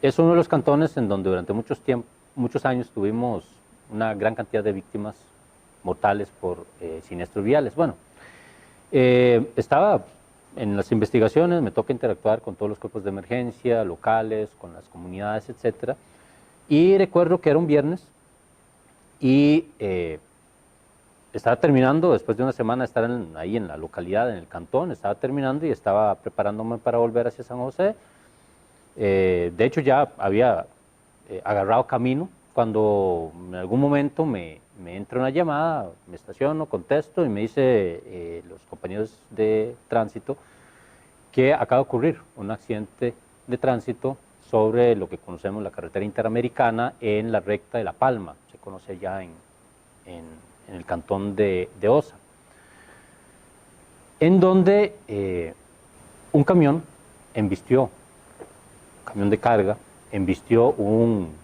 Es uno de los cantones en donde durante muchos años tuvimos una gran cantidad de víctimas mortales por siniestros viales. Bueno, estaba en las investigaciones, me toca interactuar con todos los cuerpos de emergencia, locales, con las comunidades, etcétera. Y recuerdo que era un viernes y estaba terminando, después de una semana de estar ahí en la localidad, en el cantón, estaba terminando y estaba preparándome para volver hacia San José. De hecho, ya había agarrado camino cuando en algún momento me entra una llamada, me estaciono, contesto y me dice los compañeros de tránsito que acaba de ocurrir un accidente de tránsito sobre lo que conocemos la carretera interamericana en la recta de La Palma, se conoce allá en el cantón de Osa, en donde un camión embistió, camión de carga, embistió un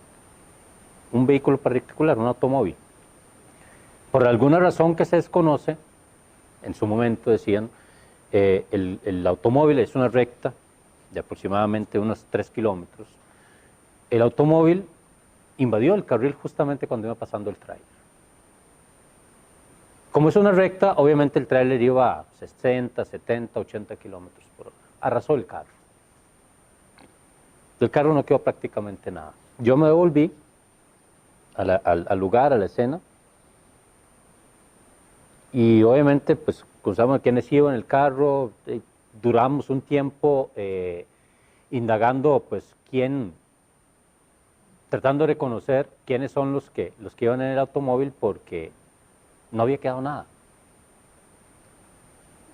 vehículo particular, un automóvil. Por alguna razón que se desconoce, en su momento decían, el automóvil es una recta de aproximadamente unos 3 kilómetros. El automóvil invadió el carril justamente cuando iba pasando el tráiler. Como es una recta, obviamente el tráiler iba a 60, 70, 80 kilómetros por hora. Arrasó el carro. Del carro no quedó prácticamente nada. Yo me devolví al lugar, a la escena, y obviamente pues conocíamos quiénes iban en el carro, duramos un tiempo indagando pues tratando de reconocer quiénes son los que iban en el automóvil, porque no había quedado nada.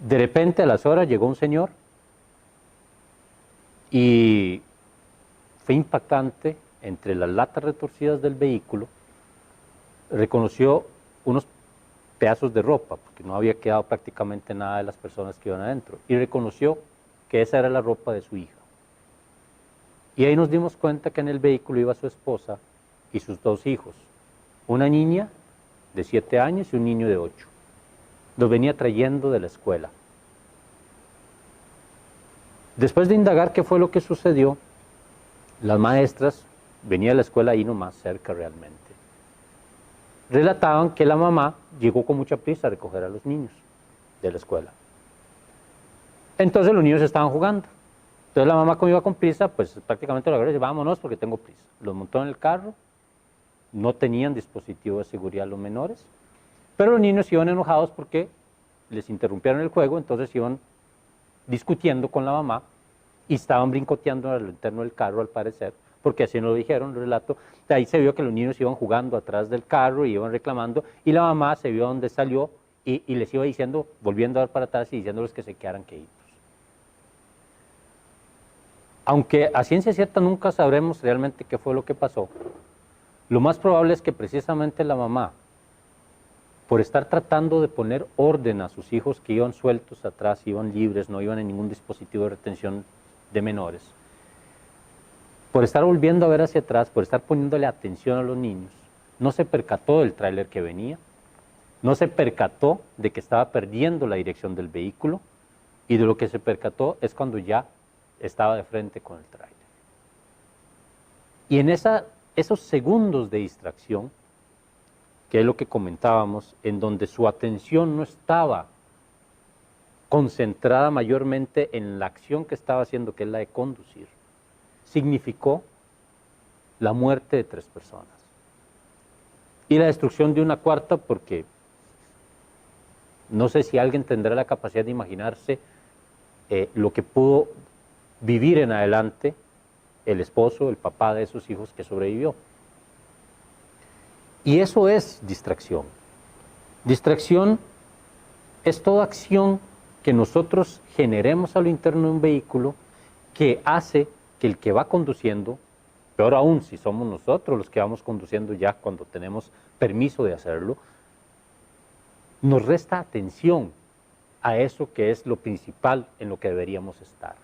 De repente a las horas llegó un señor y fue impactante. Entre las latas retorcidas del vehículo reconoció unos pedazos de ropa, porque no había quedado prácticamente nada de las personas que iban adentro, y reconoció que esa era la ropa de su hija. Y ahí nos dimos cuenta que en el vehículo iba su esposa y sus 2 hijos, una niña de 7 años y un niño de 8. Los venía trayendo de la escuela. Después de indagar qué fue lo que sucedió, las maestras, venía a la escuela ahí nomás cerca realmente, relataban que la mamá llegó con mucha prisa a recoger a los niños de la escuela. Entonces los niños estaban jugando. Entonces la mamá, como iba con prisa, pues prácticamente lo agarró y dice, vámonos porque tengo prisa. Los montó en el carro, no tenían dispositivo de seguridad los menores, pero los niños iban enojados porque les interrumpieron el juego, entonces iban discutiendo con la mamá y estaban brincoteando a lo interno del carro, al parecer, porque así nos lo dijeron, el relato. De ahí se vio que los niños iban jugando atrás del carro y iban reclamando, y la mamá se vio donde salió y les iba diciendo, volviendo a dar para atrás y diciéndoles que se quedaran queditos. Aunque a ciencia cierta nunca sabremos realmente qué fue lo que pasó, lo más probable es que precisamente la mamá, por estar tratando de poner orden a sus hijos que iban sueltos atrás, iban libres, no iban en ningún dispositivo de retención de menores, por estar volviendo a ver hacia atrás, por estar poniéndole atención a los niños, no se percató del tráiler que venía, no se percató de que estaba perdiendo la dirección del vehículo, y de lo que se percató es cuando ya estaba de frente con el tráiler. Y en esos segundos de distracción, que es lo que comentábamos, en donde su atención no estaba concentrada mayormente en la acción que estaba haciendo, que es la de conducir, significó la muerte de 3 personas. Y la destrucción de una cuarta, porque no sé si alguien tendrá la capacidad de imaginarse lo que pudo vivir en adelante el esposo, el papá de esos hijos que sobrevivió. Y eso es distracción. Distracción es toda acción que nosotros generemos a lo interno de un vehículo que hace que el que va conduciendo, peor aún si somos nosotros los que vamos conduciendo ya cuando tenemos permiso de hacerlo, nos resta atención a eso que es lo principal en lo que deberíamos estar.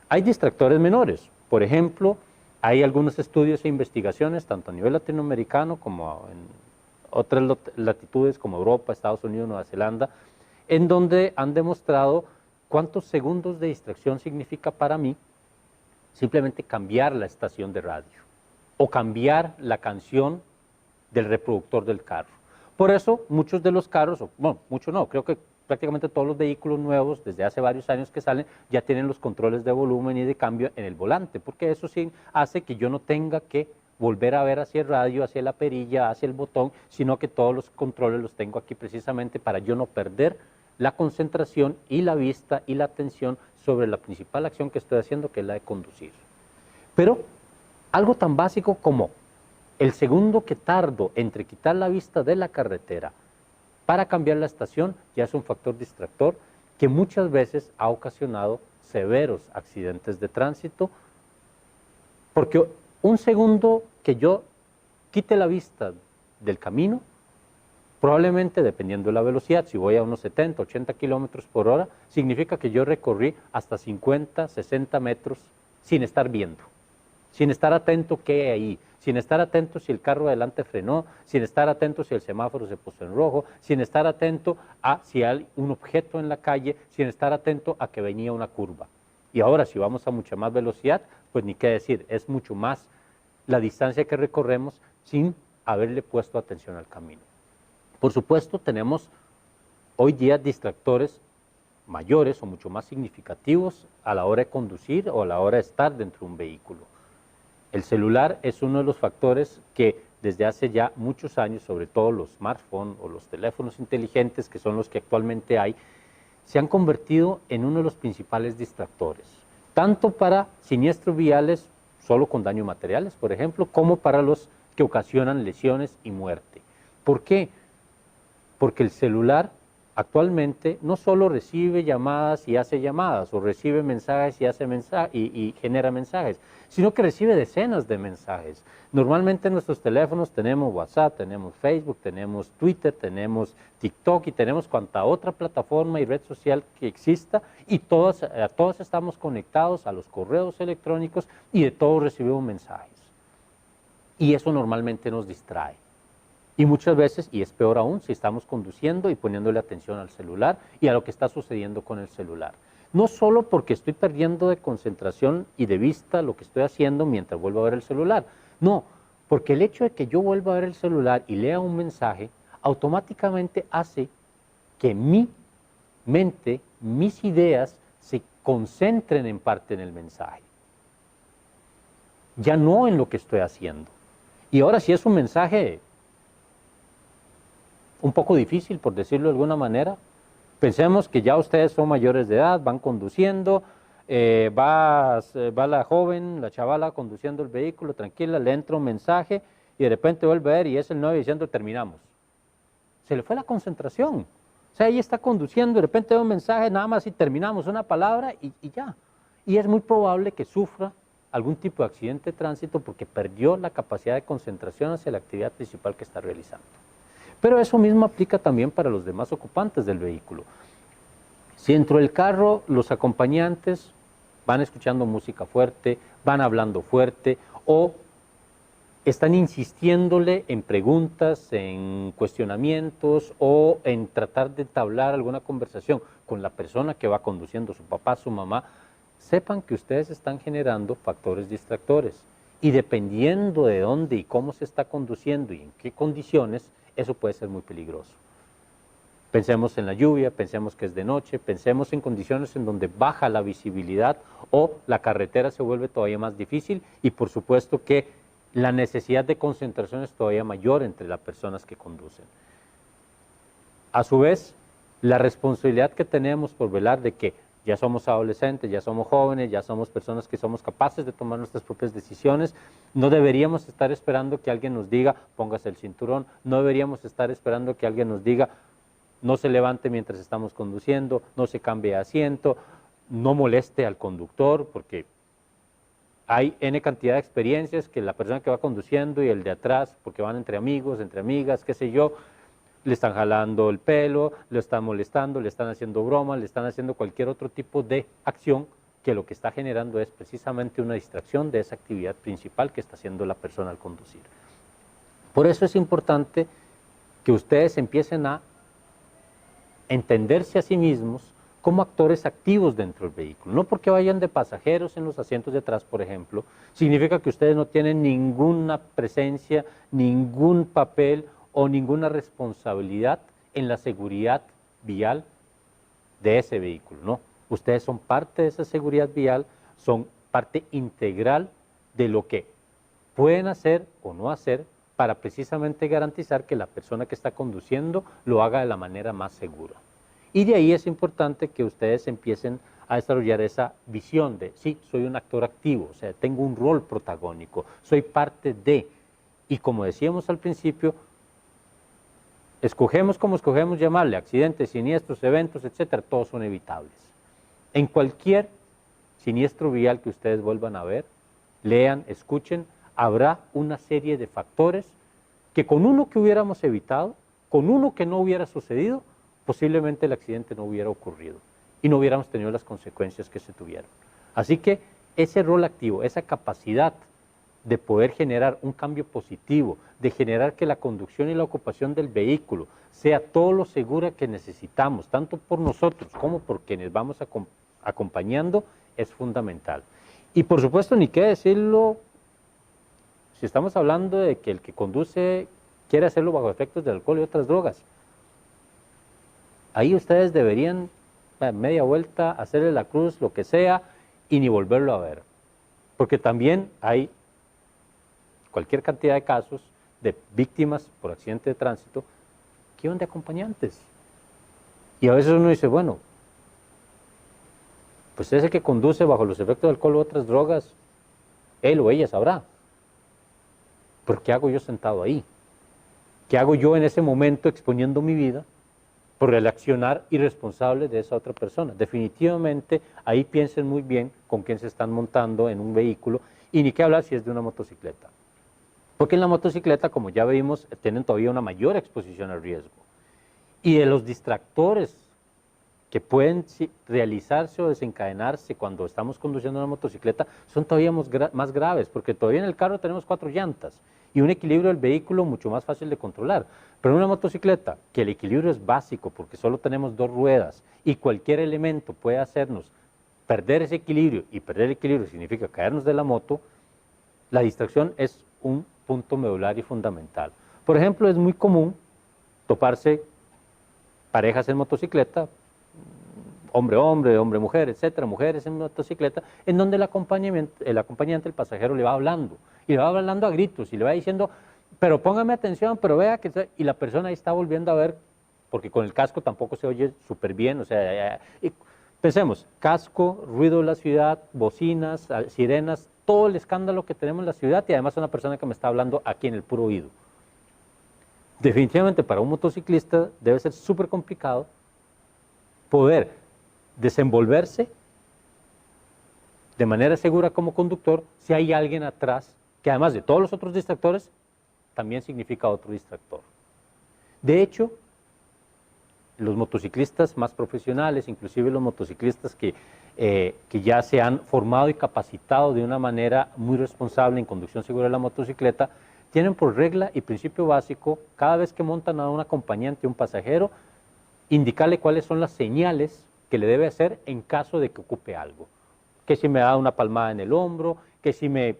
Hay distractores menores. Por ejemplo, hay algunos estudios e investigaciones, tanto a nivel latinoamericano como en otras latitudes como Europa, Estados Unidos, Nueva Zelanda, en donde han demostrado cuántos segundos de distracción significa para mí simplemente cambiar la estación de radio o cambiar la canción del reproductor del carro. Por eso muchos de los carros, bueno, muchos no, creo que prácticamente todos los vehículos nuevos desde hace varios años que salen ya tienen los controles de volumen y de cambio en el volante, porque eso sí hace que yo no tenga que volver a ver hacia el radio, hacia la perilla, hacia el botón, sino que todos los controles los tengo aquí precisamente para yo no perder la concentración y la vista y la atención sobre la principal acción que estoy haciendo, que es la de conducir. Pero algo tan básico como el segundo que tardo entre quitar la vista de la carretera para cambiar la estación ya es un factor distractor que muchas veces ha ocasionado severos accidentes de tránsito, porque un segundo que yo quite la vista del camino, probablemente dependiendo de la velocidad, si voy a unos 70, 80 kilómetros por hora, significa que yo recorrí hasta 50, 60 metros sin estar viendo, sin estar atento qué hay ahí, sin estar atento si el carro adelante frenó, sin estar atento si el semáforo se puso en rojo, sin estar atento a si hay un objeto en la calle, sin estar atento a que venía una curva. Y ahora si vamos a mucha más velocidad, pues ni qué decir, es mucho más la distancia que recorremos sin haberle puesto atención al camino. Por supuesto, tenemos hoy día distractores mayores o mucho más significativos a la hora de conducir o a la hora de estar dentro de un vehículo. El celular es uno de los factores que desde hace ya muchos años, sobre todo los smartphones o los teléfonos inteligentes, que son los que actualmente hay, se han convertido en uno de los principales distractores, tanto para siniestros viales, solo con daño materiales, por ejemplo, como para los que ocasionan lesiones y muerte. ¿Por qué? Porque el celular actualmente no solo recibe llamadas y hace llamadas, o recibe mensajes y hace y genera mensajes, sino que recibe decenas de mensajes. Normalmente en nuestros teléfonos tenemos WhatsApp, tenemos Facebook, tenemos Twitter, tenemos TikTok y tenemos cuanta otra plataforma y red social que exista, y todos estamos conectados a los correos electrónicos y de todos recibimos mensajes. Y eso normalmente nos distrae. Y muchas veces, y es peor aún, si estamos conduciendo y poniéndole atención al celular y a lo que está sucediendo con el celular. No solo porque estoy perdiendo de concentración y de vista lo que estoy haciendo mientras vuelvo a ver el celular. No, porque el hecho de que yo vuelva a ver el celular y lea un mensaje, automáticamente hace que mi mente, mis ideas, se concentren en parte en el mensaje. Ya no en lo que estoy haciendo. Y ahora si es un mensaje un poco difícil, por decirlo de alguna manera. Pensemos que ya ustedes son mayores de edad, van conduciendo, va la joven, la chavala conduciendo el vehículo, tranquila, le entra un mensaje y de repente vuelve a ver y es el novio diciendo terminamos. Se le fue la concentración. O sea, ella está conduciendo, de repente ve un mensaje, nada más y terminamos una palabra y ya. Y es muy probable que sufra algún tipo de accidente de tránsito porque perdió la capacidad de concentración hacia la actividad principal que está realizando. Pero eso mismo aplica también para los demás ocupantes del vehículo. Si dentro del carro los acompañantes van escuchando música fuerte, van hablando fuerte o están insistiéndole en preguntas, en cuestionamientos o en tratar de entablar alguna conversación con la persona que va conduciendo, su papá, su mamá, sepan que ustedes están generando factores distractores. Y dependiendo de dónde y cómo se está conduciendo y en qué condiciones, eso puede ser muy peligroso. Pensemos en la lluvia, pensemos que es de noche, pensemos en condiciones en donde baja la visibilidad o la carretera se vuelve todavía más difícil y por supuesto que la necesidad de concentración es todavía mayor entre las personas que conducen. A su vez, la responsabilidad que tenemos por velar de que ya somos adolescentes, ya somos jóvenes, ya somos personas que somos capaces de tomar nuestras propias decisiones. No deberíamos estar esperando que alguien nos diga, póngase el cinturón. No deberíamos estar esperando que alguien nos diga, no se levante mientras estamos conduciendo, no se cambie de asiento, no moleste al conductor, porque hay N cantidad de experiencias que la persona que va conduciendo y el de atrás, porque van entre amigos, entre amigas, qué sé yo, le están jalando el pelo, lo están molestando, le están haciendo bromas, le están haciendo cualquier otro tipo de acción que lo que está generando es precisamente una distracción de esa actividad principal que está haciendo la persona al conducir. Por eso es importante que ustedes empiecen a entenderse a sí mismos como actores activos dentro del vehículo. No porque vayan de pasajeros en los asientos de atrás, por ejemplo, significa que ustedes no tienen ninguna presencia, ningún papel o ninguna responsabilidad en la seguridad vial de ese vehículo. No, ustedes son parte de esa seguridad vial, son parte integral de lo que pueden hacer o no hacer para precisamente garantizar que la persona que está conduciendo lo haga de la manera más segura. Y de ahí es importante que ustedes empiecen a desarrollar esa visión de, sí, soy un actor activo, o sea, tengo un rol protagónico, soy parte de, y como decíamos al principio, escogemos como escogemos llamarle, accidentes, siniestros, eventos, etcétera, todos son evitables. En cualquier siniestro vial que ustedes vuelvan a ver, lean, escuchen, habrá una serie de factores que con uno que hubiéramos evitado, con uno que no hubiera sucedido, posiblemente el accidente no hubiera ocurrido y no hubiéramos tenido las consecuencias que se tuvieron. Así que ese rol activo, esa capacidad de poder generar un cambio positivo, de generar que la conducción y la ocupación del vehículo sea todo lo segura que necesitamos, tanto por nosotros como por quienes vamos acompañando, es fundamental. Y por supuesto, ni qué decirlo, si estamos hablando de que el que conduce quiere hacerlo bajo efectos de alcohol y otras drogas, ahí ustedes deberían media vuelta, hacerle la cruz, lo que sea, y ni volverlo a ver. Porque también hay cualquier cantidad de casos de víctimas por accidente de tránsito que iban de acompañantes. Y a veces uno dice, bueno, pues ese que conduce bajo los efectos de alcohol u otras drogas, él o ella sabrá. Pero ¿qué hago yo sentado ahí? ¿Qué hago yo en ese momento exponiendo mi vida por el accionar irresponsable de esa otra persona? Definitivamente ahí piensen muy bien con quién se están montando en un vehículo y ni qué hablar si es de una motocicleta. Porque en la motocicleta, como ya vimos, tienen todavía una mayor exposición al riesgo. Y de los distractores que pueden realizarse o desencadenarse cuando estamos conduciendo una motocicleta son todavía más graves, porque todavía en el carro tenemos 4 llantas y un equilibrio del vehículo mucho más fácil de controlar. Pero en una motocicleta, que el equilibrio es básico porque solo tenemos 2 ruedas y cualquier elemento puede hacernos perder ese equilibrio, y perder el equilibrio significa caernos de la moto, la distracción es un punto medular y fundamental. Por ejemplo, es muy común toparse parejas en motocicleta, hombre-hombre, hombre-mujer, etcétera, mujeres en motocicleta, en donde el acompañante, el pasajero, le va hablando, y le va hablando a gritos, y le va diciendo, pero póngame atención, pero vea que... Y la persona ahí está volviendo a ver, porque con el casco tampoco se oye súper bien, o sea, pensemos, casco, ruido de la ciudad, bocinas, sirenas, todo el escándalo que tenemos en la ciudad, y además una persona que me está hablando aquí en el puro oído. Definitivamente para un motociclista debe ser súper complicado poder desenvolverse de manera segura como conductor si hay alguien atrás que además de todos los otros distractores también significa otro distractor. De hecho, los motociclistas más profesionales, inclusive los motociclistas que ya se han formado y capacitado de una manera muy responsable en conducción segura de la motocicleta, tienen por regla y principio básico, cada vez que montan a un acompañante, un pasajero, indicarle cuáles son las señales que le debe hacer en caso de que ocupe algo. Que si me da una palmada en el hombro, que si me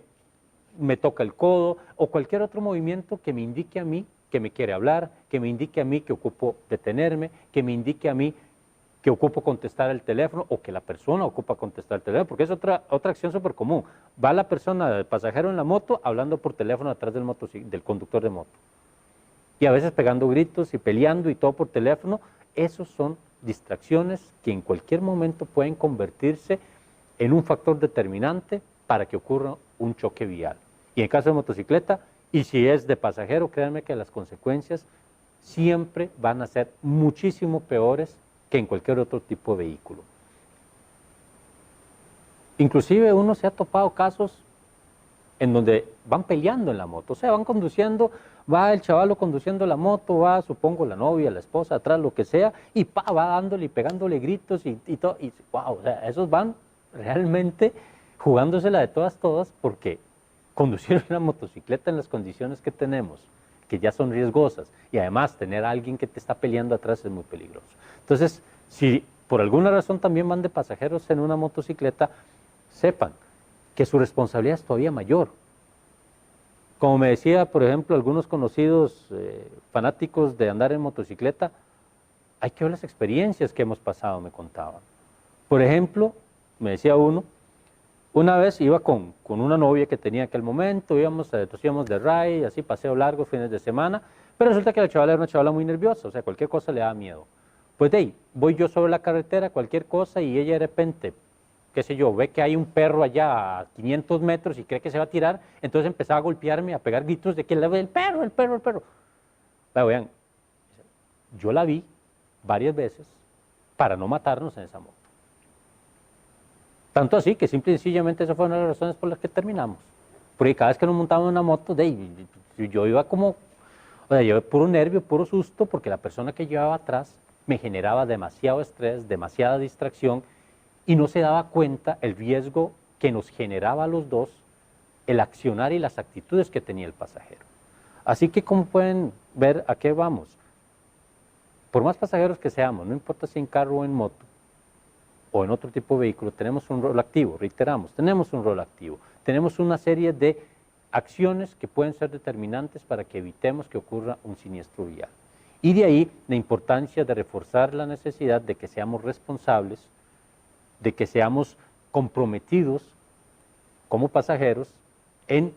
toca el codo, o cualquier otro movimiento que me indique a mí que me quiere hablar, que me indique a mí que ocupo detenerme, que me indique a mí que ocupo contestar el teléfono, o que la persona ocupa contestar el teléfono, porque es otra acción súper común. Va la persona, el pasajero en la moto, hablando por teléfono atrás del conductor de moto. Y a veces pegando gritos y peleando y todo por teléfono. Esos son distracciones que en cualquier momento pueden convertirse en un factor determinante para que ocurra un choque vial. Y en caso de motocicleta, y si es de pasajero, créanme que las consecuencias siempre van a ser muchísimo peores que en cualquier otro tipo de vehículo. Inclusive uno se ha topado casos en donde van peleando en la moto, o sea, van conduciendo, va el chavalo conduciendo la moto, va, supongo, la novia, la esposa, atrás, lo que sea, y va dándole y pegándole gritos y todo, y wow, o sea, esos van realmente jugándosela de todas, porque conducir una motocicleta en las condiciones que tenemos, que ya son riesgosas, y además tener a alguien que te está peleando atrás es muy peligroso. Entonces, si por alguna razón también van de pasajeros en una motocicleta, sepan que su responsabilidad es todavía mayor. Como me decía, por ejemplo, algunos conocidos fanáticos de andar en motocicleta, hay que ver las experiencias que hemos pasado, me contaban. Por ejemplo, me decía uno, una vez iba con una novia que tenía en aquel momento, íbamos de ride, así paseo largo, fines de semana, pero resulta que la chavala era una chavala muy nerviosa, o sea, cualquier cosa le daba miedo. Pues de ahí, voy yo sobre la carretera, cualquier cosa, y ella de repente, qué sé yo, ve que hay un perro allá a 500 metros y cree que se va a tirar, entonces empezaba a golpearme, a pegar gritos de que el perro, el perro, el perro. Pero vean, yo la vi varias veces para no matarnos en esa moto. Tanto así que simple y sencillamente esa fue una de las razones por las que terminamos. Porque cada vez que nos montábamos en una moto, yo iba como, o sea, yo iba puro nervio, puro susto, porque la persona que llevaba atrás me generaba demasiado estrés, demasiada distracción, y no se daba cuenta el riesgo que nos generaba a los dos el accionar y las actitudes que tenía el pasajero. Así que como pueden ver, ¿a qué vamos? Por más pasajeros que seamos, no importa si en carro o en moto, o en otro tipo de vehículo, tenemos un rol activo, reiteramos, tenemos un rol activo, tenemos una serie de acciones que pueden ser determinantes para que evitemos que ocurra un siniestro vial. Y de ahí la importancia de reforzar la necesidad de que seamos responsables, de que seamos comprometidos como pasajeros en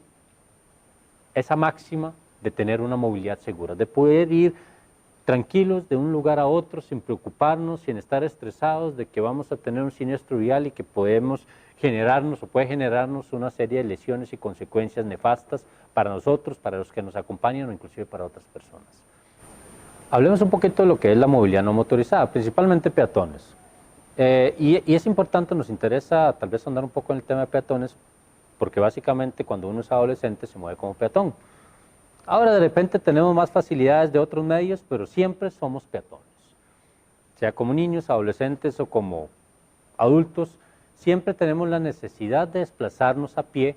esa máxima de tener una movilidad segura, de poder ir tranquilos de un lugar a otro sin preocuparnos, sin estar estresados de que vamos a tener un siniestro vial y que podemos generarnos o puede generarnos una serie de lesiones y consecuencias nefastas para nosotros, para los que nos acompañan o inclusive para otras personas. Hablemos un poquito de lo que es la movilidad no motorizada, principalmente peatones. Y es importante, nos interesa tal vez andar un poco en el tema de peatones, porque básicamente cuando uno es adolescente se mueve como peatón. Ahora de repente tenemos más facilidades de otros medios, pero siempre somos peatones. Sea como niños, adolescentes o como adultos, siempre tenemos la necesidad de desplazarnos a pie,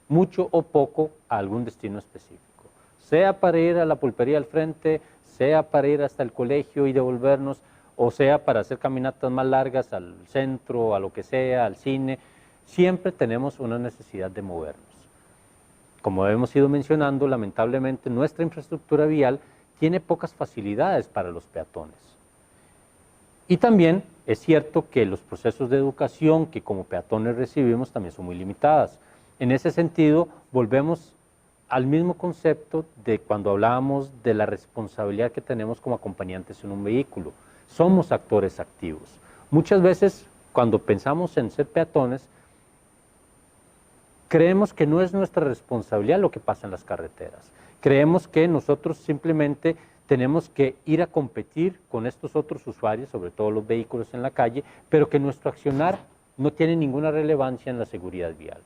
mucho o poco, a algún destino específico. Sea para ir a la pulpería al frente, sea para ir hasta el colegio y devolvernos, o sea para hacer caminatas más largas al centro, a lo que sea, al cine, siempre tenemos una necesidad de movernos. Como hemos ido mencionando, lamentablemente nuestra infraestructura vial tiene pocas facilidades para los peatones. Y también es cierto que los procesos de educación que como peatones recibimos también son muy limitadas. En ese sentido, volvemos al mismo concepto de cuando hablábamos de la responsabilidad que tenemos como acompañantes en un vehículo. Somos actores activos. Muchas veces, cuando pensamos en ser peatones, creemos que no es nuestra responsabilidad lo que pasa en las carreteras. Creemos que nosotros simplemente tenemos que ir a competir con estos otros usuarios, sobre todo los vehículos en la calle, pero que nuestro accionar no tiene ninguna relevancia en la seguridad vial.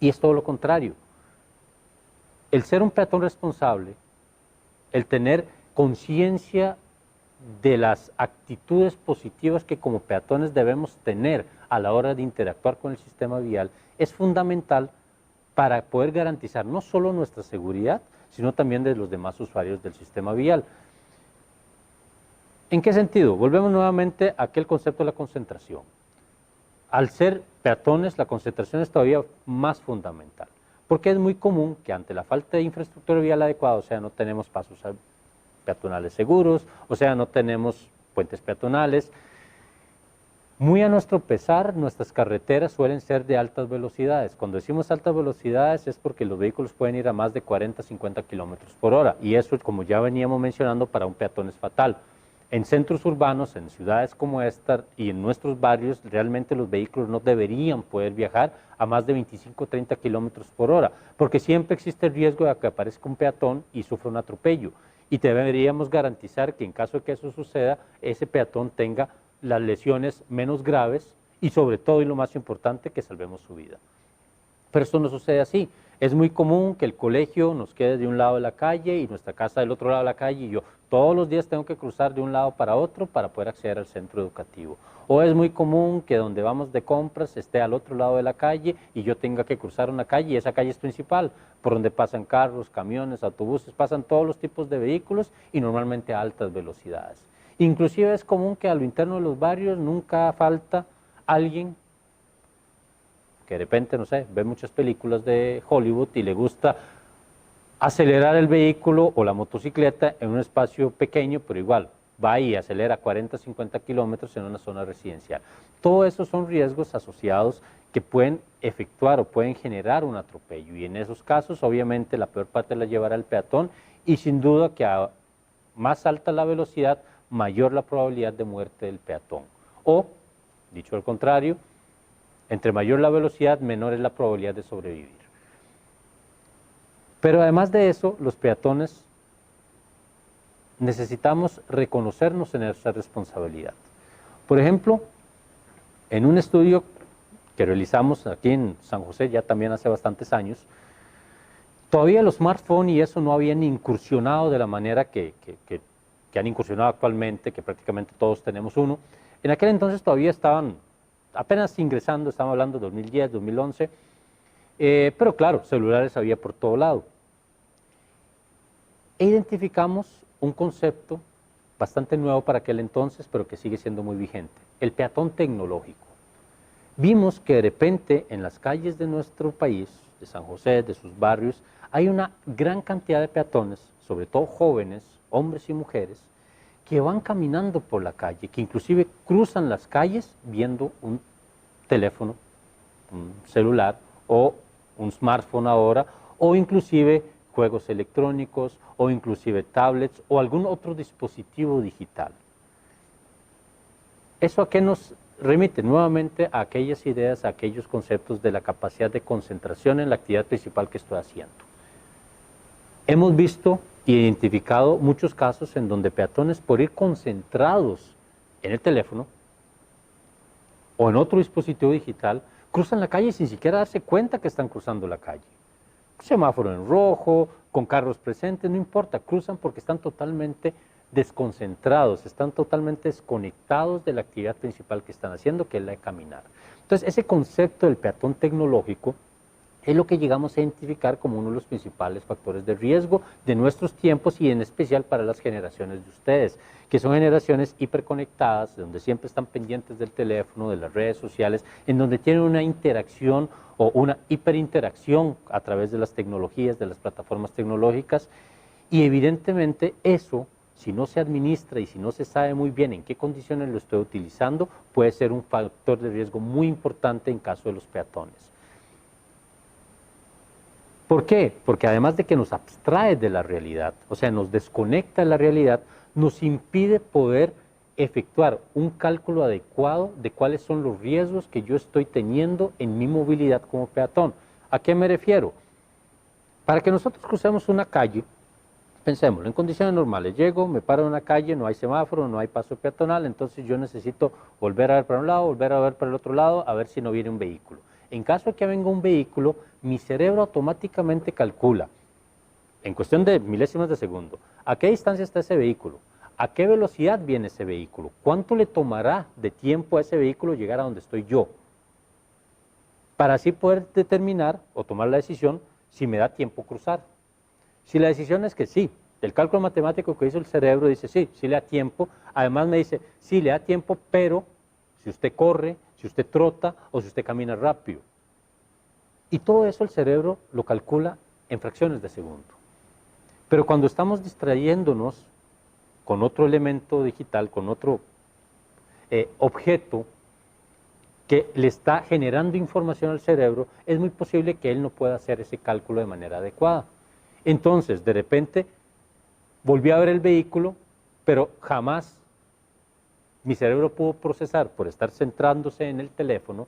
Y es todo lo contrario. El ser un peatón responsable, el tener conciencia de las actitudes positivas que como peatones debemos tener a la hora de interactuar con el sistema vial, es fundamental para poder garantizar no solo nuestra seguridad, sino también de los demás usuarios del sistema vial. ¿En qué sentido? Volvemos nuevamente a aquel concepto de la concentración. Al ser peatones, la concentración es todavía más fundamental, porque es muy común que ante la falta de infraestructura vial adecuada, o sea, no tenemos pasos peatonales seguros, o sea, no tenemos puentes peatonales. Muy a nuestro pesar, nuestras carreteras suelen ser de altas velocidades. Cuando decimos altas velocidades es porque los vehículos pueden ir a más de 40, 50 kilómetros por hora, y eso, como ya veníamos mencionando, para un peatón es fatal. En centros urbanos, en ciudades como esta y en nuestros barrios, realmente los vehículos no deberían poder viajar a más de 25 o 30 kilómetros por hora, porque siempre existe el riesgo de que aparezca un peatón y sufra un atropello. Y deberíamos garantizar que en caso de que eso suceda, ese peatón tenga las lesiones menos graves y sobre todo, y lo más importante, que salvemos su vida. Pero esto no sucede así. Es muy común que el colegio nos quede de un lado de la calle y nuestra casa del otro lado de la calle y yo todos los días tengo que cruzar de un lado para otro para poder acceder al centro educativo. O es muy común que donde vamos de compras esté al otro lado de la calle y yo tenga que cruzar una calle y esa calle es principal, por donde pasan carros, camiones, autobuses, pasan todos los tipos de vehículos y normalmente a altas velocidades. Inclusive es común que a lo interno de los barrios nunca falta alguien que de repente, no sé, ve muchas películas de Hollywood y le gusta acelerar el vehículo o la motocicleta en un espacio pequeño, pero igual, va y acelera 40, 50 kilómetros en una zona residencial. Todos esos son riesgos asociados que pueden efectuar o pueden generar un atropello y en esos casos obviamente la peor parte la llevará el peatón y sin duda que a más alta la velocidad, mayor la probabilidad de muerte del peatón. O, dicho al contrario, entre mayor la velocidad, menor es la probabilidad de sobrevivir. Pero además de eso, los peatones necesitamos reconocernos en esa responsabilidad. Por ejemplo, en un estudio que realizamos aquí en San José, ya también hace bastantes años, todavía los smartphones y eso no habían incursionado de la manera que han incursionado actualmente, que prácticamente todos tenemos uno. En aquel entonces todavía estaban apenas ingresando, estamos hablando de 2010, 2011, pero claro, celulares había por todo lado. E identificamos un concepto bastante nuevo para aquel entonces, pero que sigue siendo muy vigente, el peatón tecnológico. Vimos que de repente en las calles de nuestro país, de San José, de sus barrios, hay una gran cantidad de peatones, sobre todo jóvenes, hombres y mujeres, que van caminando por la calle, que inclusive cruzan las calles viendo un teléfono, un celular o un smartphone ahora, o inclusive juegos electrónicos, o inclusive tablets, o algún otro dispositivo digital. ¿Eso a qué nos remite? Nuevamente a aquellas ideas, a aquellos conceptos de la capacidad de concentración en la actividad principal que estoy haciendo. Hemos visto y identificado muchos casos en donde peatones, por ir concentrados en el teléfono o en otro dispositivo digital, cruzan la calle sin siquiera darse cuenta que están cruzando la calle. Semáforo en rojo, con carros presentes, no importa, cruzan porque están totalmente desconcentrados, están totalmente desconectados de la actividad principal que están haciendo, que es la de caminar. Entonces, ese concepto del peatón tecnológico es lo que llegamos a identificar como uno de los principales factores de riesgo de nuestros tiempos y en especial para las generaciones de ustedes, que son generaciones hiperconectadas, donde siempre están pendientes del teléfono, de las redes sociales, en donde tienen una interacción o una hiperinteracción a través de las tecnologías, de las plataformas tecnológicas, y evidentemente eso, si no se administra y si no se sabe muy bien en qué condiciones lo estoy utilizando, puede ser un factor de riesgo muy importante en caso de los peatones. ¿Por qué? Porque además de que nos abstrae de la realidad, o sea, nos desconecta de la realidad, nos impide poder efectuar un cálculo adecuado de cuáles son los riesgos que yo estoy teniendo en mi movilidad como peatón. ¿A qué me refiero? Para que nosotros crucemos una calle, pensémoslo, en condiciones normales, llego, me paro en una calle, no hay semáforo, no hay paso peatonal, entonces yo necesito volver a ver para un lado, volver a ver para el otro lado, a ver si no viene un vehículo. En caso de que venga un vehículo, mi cerebro automáticamente calcula, en cuestión de milésimas de segundo, a qué distancia está ese vehículo, a qué velocidad viene ese vehículo, cuánto le tomará de tiempo a ese vehículo llegar a donde estoy yo, para así poder determinar o tomar la decisión si me da tiempo cruzar. Si la decisión es que sí, el cálculo matemático que hizo el cerebro dice sí, sí le da tiempo, además me dice sí le da tiempo, pero si usted corre, si usted trota o si usted camina rápido. Y todo eso el cerebro lo calcula en fracciones de segundo. Pero cuando estamos distrayéndonos con otro elemento digital, con otro objeto que le está generando información al cerebro, es muy posible que él no pueda hacer ese cálculo de manera adecuada. Entonces, de repente, volví a ver el vehículo, pero jamás mi cerebro pudo procesar, por estar centrándose en el teléfono,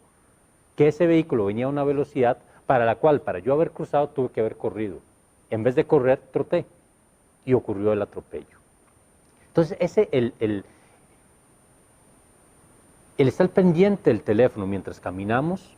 que ese vehículo venía a una velocidad para la cual, para yo haber cruzado, tuve que haber corrido. En vez de correr, troté y ocurrió el atropello. Entonces, el estar pendiente del teléfono mientras caminamos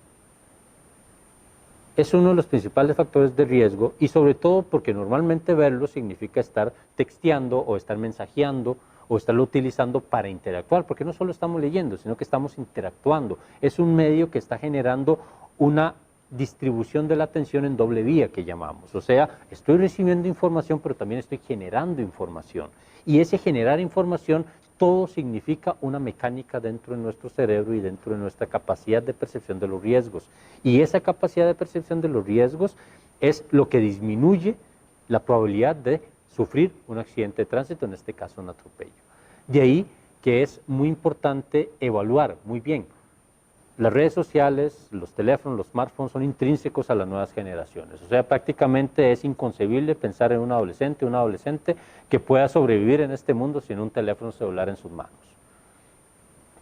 es uno de los principales factores de riesgo y sobre todo porque normalmente verlo significa estar texteando o estar mensajeando o estarlo utilizando para interactuar, porque no solo estamos leyendo, sino que estamos interactuando. Es un medio que está generando una distribución de la atención en doble vía que llamamos. O sea, estoy recibiendo información, pero también estoy generando información. Y ese generar información, todo significa una mecánica dentro de nuestro cerebro y dentro de nuestra capacidad de percepción de los riesgos. Y esa capacidad de percepción de los riesgos es lo que disminuye la probabilidad de sufrir un accidente de tránsito, en este caso un atropello. De ahí que es muy importante evaluar muy bien. Las redes sociales, los teléfonos, los smartphones son intrínsecos a las nuevas generaciones. O sea, prácticamente es inconcebible pensar en un adolescente que pueda sobrevivir en este mundo sin un teléfono celular en sus manos.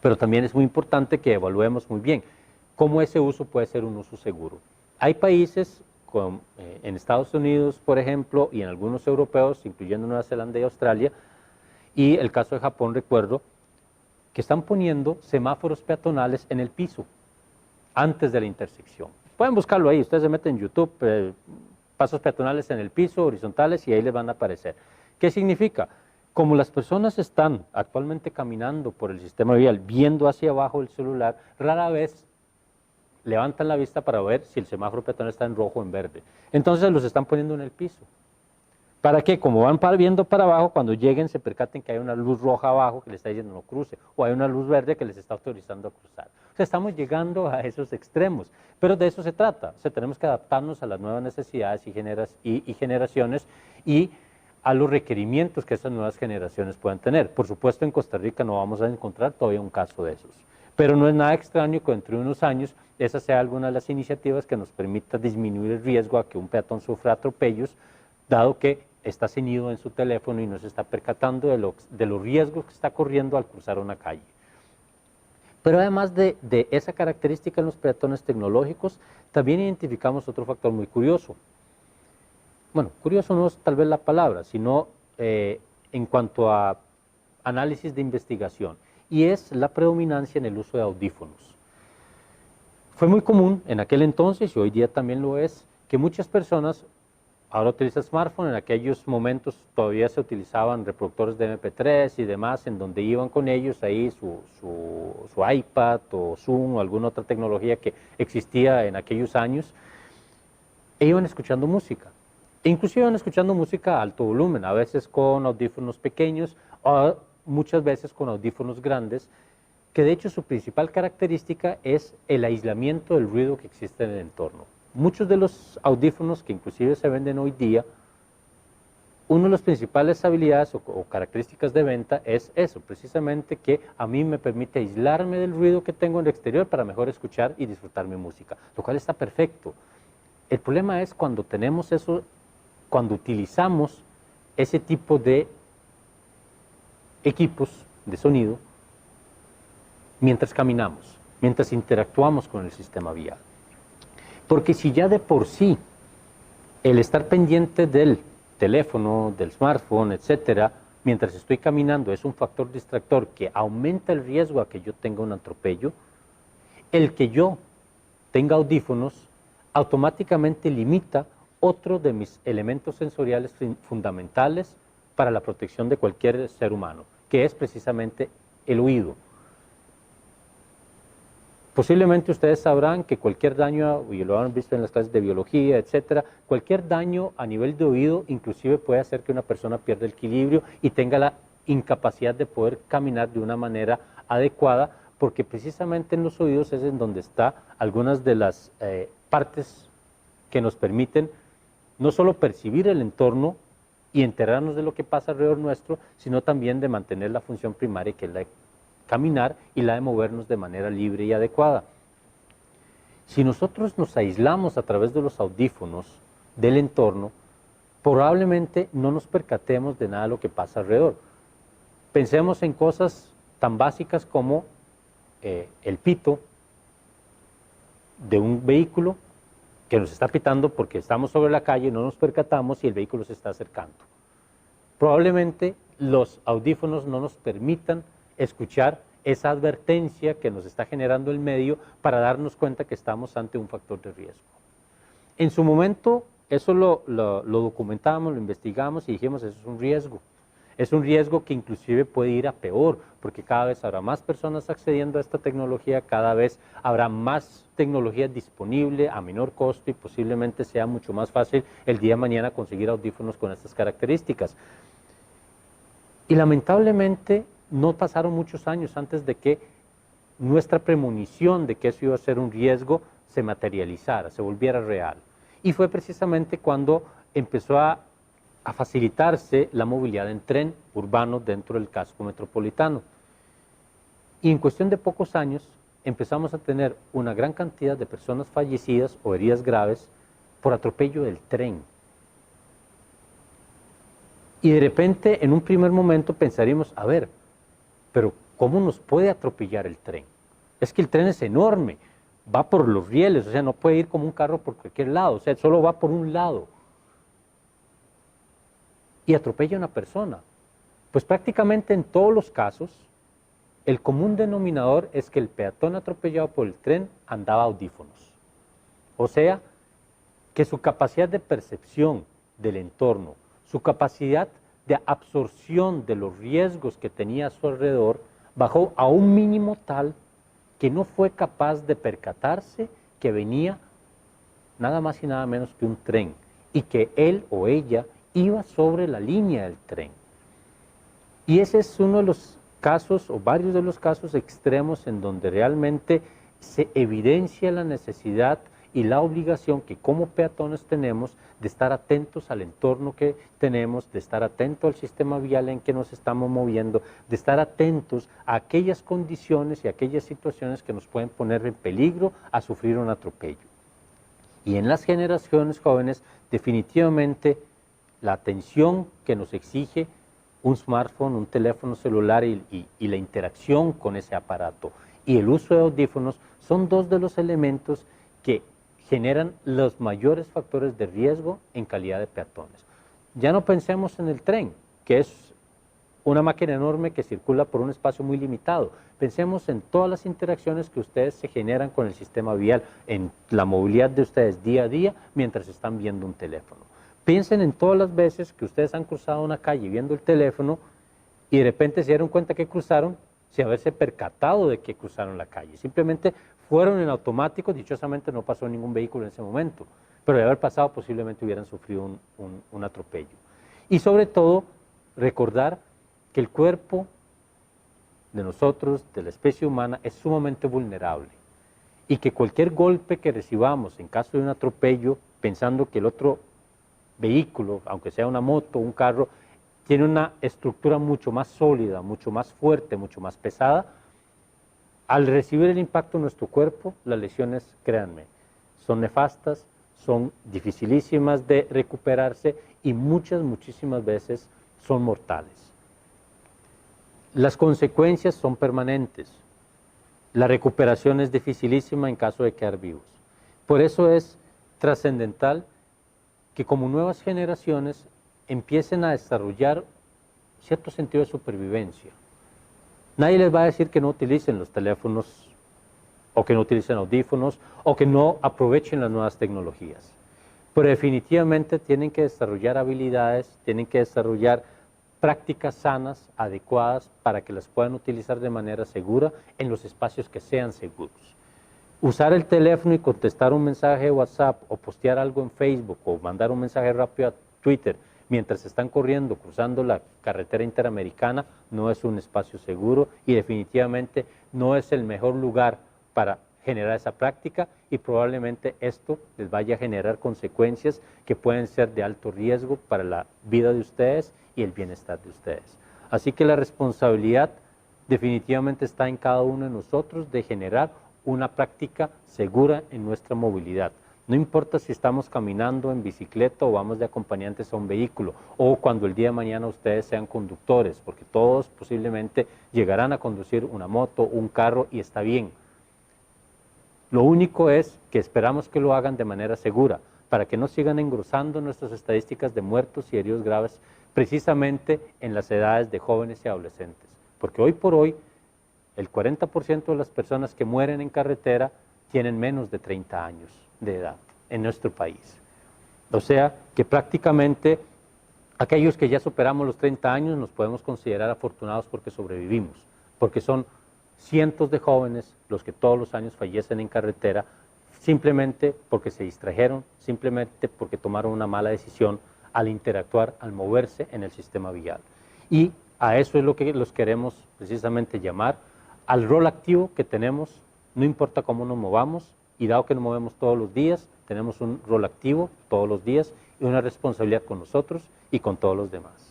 Pero también es muy importante que evaluemos muy bien cómo ese uso puede ser un uso seguro. Hay países, en Estados Unidos, por ejemplo, y en algunos europeos, incluyendo Nueva Zelanda y Australia, y el caso de Japón, recuerdo, que están poniendo semáforos peatonales en el piso, antes de la intersección. Pueden buscarlo ahí, ustedes se meten en YouTube, pasos peatonales en el piso, horizontales, y ahí les van a aparecer. ¿Qué significa? Como las personas están actualmente caminando por el sistema vial, viendo hacia abajo el celular, rara vez levantan la vista para ver si el semáforo peatonal está en rojo o en verde. Entonces los están poniendo en el piso. ¿Para qué? Como van viendo para abajo, cuando lleguen se percaten que hay una luz roja abajo que les está diciendo no cruce, o hay una luz verde que les está autorizando a cruzar. O sea, estamos llegando a esos extremos, pero de eso se trata. O sea, tenemos que adaptarnos a las nuevas necesidades y generaciones y a los requerimientos que esas nuevas generaciones puedan tener. Por supuesto, en Costa Rica no vamos a encontrar todavía un caso de esos, pero no es nada extraño que dentro de unos años esa sea alguna de las iniciativas que nos permita disminuir el riesgo a que un peatón sufra atropellos, dado que está ceñido en su teléfono y no se está percatando de los riesgos que está corriendo al cruzar una calle. Pero además de esa característica en los peatones tecnológicos, también identificamos otro factor muy curioso. Bueno, curioso no es tal vez la palabra, sino en cuanto a análisis de investigación, y es la predominancia en el uso de audífonos. Fue muy común en aquel entonces, y hoy día también lo es, que muchas personas ahora utilizan smartphone. En aquellos momentos todavía se utilizaban reproductores de MP3 y demás, en donde iban con ellos ahí su iPad o Zoom o alguna otra tecnología que existía en aquellos años, e iban escuchando música. E inclusive iban escuchando música a alto volumen, a veces con audífonos pequeños o muchas veces con audífonos grandes, que de hecho su principal característica es el aislamiento del ruido que existe en el entorno. Muchos de los audífonos que inclusive se venden hoy día, una de las principales habilidades o características de venta es eso, precisamente que a mí me permite aislarme del ruido que tengo en el exterior para mejor escuchar y disfrutar mi música, lo cual está perfecto. El problema es cuando tenemos eso, cuando utilizamos ese tipo de equipos de sonido mientras caminamos, mientras interactuamos con el sistema vial. Porque si ya de por sí el estar pendiente del teléfono, del smartphone, etcétera, mientras estoy caminando es un factor distractor que aumenta el riesgo a que yo tenga un atropello, el que yo tenga audífonos automáticamente limita otro de mis elementos sensoriales fundamentales para la protección de cualquier ser humano, que es precisamente el oído. Posiblemente ustedes sabrán que cualquier daño, y lo han visto en las clases de biología, etcétera, cualquier daño a nivel de oído inclusive puede hacer que una persona pierda el equilibrio y tenga la incapacidad de poder caminar de una manera adecuada, porque precisamente en los oídos es en donde están algunas de las partes que nos permiten no solo percibir el entorno y enterarnos de lo que pasa alrededor nuestro, sino también de mantener la función primaria, que es la de caminar y la de movernos de manera libre y adecuada. Si nosotros nos aislamos a través de los audífonos del entorno, probablemente no nos percatemos de nada de lo que pasa alrededor. Pensemos en cosas tan básicas como el pito de un vehículo que nos está pitando porque estamos sobre la calle, no nos percatamos y el vehículo se está acercando. Probablemente los audífonos no nos permitan escuchar esa advertencia que nos está generando el medio para darnos cuenta que estamos ante un factor de riesgo. En su momento, eso lo documentamos, lo investigamos y dijimos, eso es un riesgo. Es un riesgo que inclusive puede ir a peor, porque cada vez habrá más personas accediendo a esta tecnología, cada vez habrá más tecnología disponible a menor costo y posiblemente sea mucho más fácil el día de mañana conseguir audífonos con estas características. Y lamentablemente no pasaron muchos años antes de que nuestra premonición de que eso iba a ser un riesgo se materializara, se volviera real. Y fue precisamente cuando empezó a facilitarse la movilidad en tren urbano dentro del casco metropolitano. Y en cuestión de pocos años empezamos a tener una gran cantidad de personas fallecidas o heridas graves por atropello del tren. Y de repente, en un primer momento pensaríamos, a ver, pero ¿cómo nos puede atropellar el tren? Es que el tren es enorme, va por los rieles, o sea, no puede ir como un carro por cualquier lado, o sea, solo va por un lado. Y atropella a una persona. Pues prácticamente en todos los casos, el común denominador es que el peatón atropellado por el tren andaba audífonos. O sea, que su capacidad de percepción del entorno, su capacidad de absorción de los riesgos que tenía a su alrededor, bajó a un mínimo tal que no fue capaz de percatarse que venía nada más y nada menos que un tren y que él o ella iba sobre la línea del tren. Y ese es uno de los casos, o varios de los casos extremos en donde realmente se evidencia la necesidad y la obligación que como peatones tenemos de estar atentos al entorno que tenemos, de estar atentos al sistema vial en que nos estamos moviendo, de estar atentos a aquellas condiciones y aquellas situaciones que nos pueden poner en peligro a sufrir un atropello. Y en las generaciones jóvenes, definitivamente, la atención que nos exige un smartphone, un teléfono celular y la interacción con ese aparato y el uso de audífonos son dos de los elementos que generan los mayores factores de riesgo en calidad de peatones. Ya no pensemos en el tren, que es una máquina enorme que circula por un espacio muy limitado. Pensemos en todas las interacciones que ustedes se generan con el sistema vial, en la movilidad de ustedes día a día mientras están viendo un teléfono. Piensen en todas las veces que ustedes han cruzado una calle viendo el teléfono y de repente se dieron cuenta que cruzaron sin haberse percatado de que cruzaron la calle. Simplemente fueron en automático, dichosamente no pasó ningún vehículo en ese momento, pero de haber pasado posiblemente hubieran sufrido un atropello. Y sobre todo, recordar que el cuerpo de nosotros, de la especie humana, es sumamente vulnerable y que cualquier golpe que recibamos en caso de un atropello, pensando que el otro vehículo, aunque sea una moto o un carro, tiene una estructura mucho más sólida, mucho más fuerte, mucho más pesada, al recibir el impacto en nuestro cuerpo, las lesiones, créanme, son nefastas, son dificilísimas de recuperarse y muchísimas veces son mortales. Las consecuencias son permanentes. La recuperación es dificilísima en caso de quedar vivos. Por eso es trascendental que como nuevas generaciones empiecen a desarrollar cierto sentido de supervivencia. Nadie les va a decir que no utilicen los teléfonos o que no utilicen audífonos o que no aprovechen las nuevas tecnologías. Pero definitivamente tienen que desarrollar habilidades, tienen que desarrollar prácticas sanas, adecuadas, para que las puedan utilizar de manera segura en los espacios que sean seguros. Usar el teléfono y contestar un mensaje de WhatsApp o postear algo en Facebook o mandar un mensaje rápido a Twitter mientras están corriendo, cruzando la carretera interamericana, no es un espacio seguro y definitivamente no es el mejor lugar para generar esa práctica y probablemente esto les vaya a generar consecuencias que pueden ser de alto riesgo para la vida de ustedes y el bienestar de ustedes. Así que la responsabilidad definitivamente está en cada uno de nosotros de generar una práctica segura en nuestra movilidad. No importa si estamos caminando en bicicleta o vamos de acompañantes a un vehículo, o cuando el día de mañana ustedes sean conductores, porque todos posiblemente llegarán a conducir una moto, un carro, y está bien. Lo único es que esperamos que lo hagan de manera segura, para que no sigan engrosando nuestras estadísticas de muertos y heridos graves, precisamente en las edades de jóvenes y adolescentes. Porque hoy por hoy, el 40% de las personas que mueren en carretera tienen menos de 30 años de edad. en nuestro país. O sea, que prácticamente aquellos que ya superamos los 30 años nos podemos considerar afortunados porque sobrevivimos, porque son cientos de jóvenes los que todos los años fallecen en carretera simplemente porque se distrajeron, simplemente porque tomaron una mala decisión al interactuar, al moverse en el sistema vial. Y a eso es lo que los queremos precisamente llamar, al rol activo que tenemos, no importa cómo nos movamos, y dado que nos movemos todos los días, tenemos un rol activo todos los días y una responsabilidad con nosotros y con todos los demás.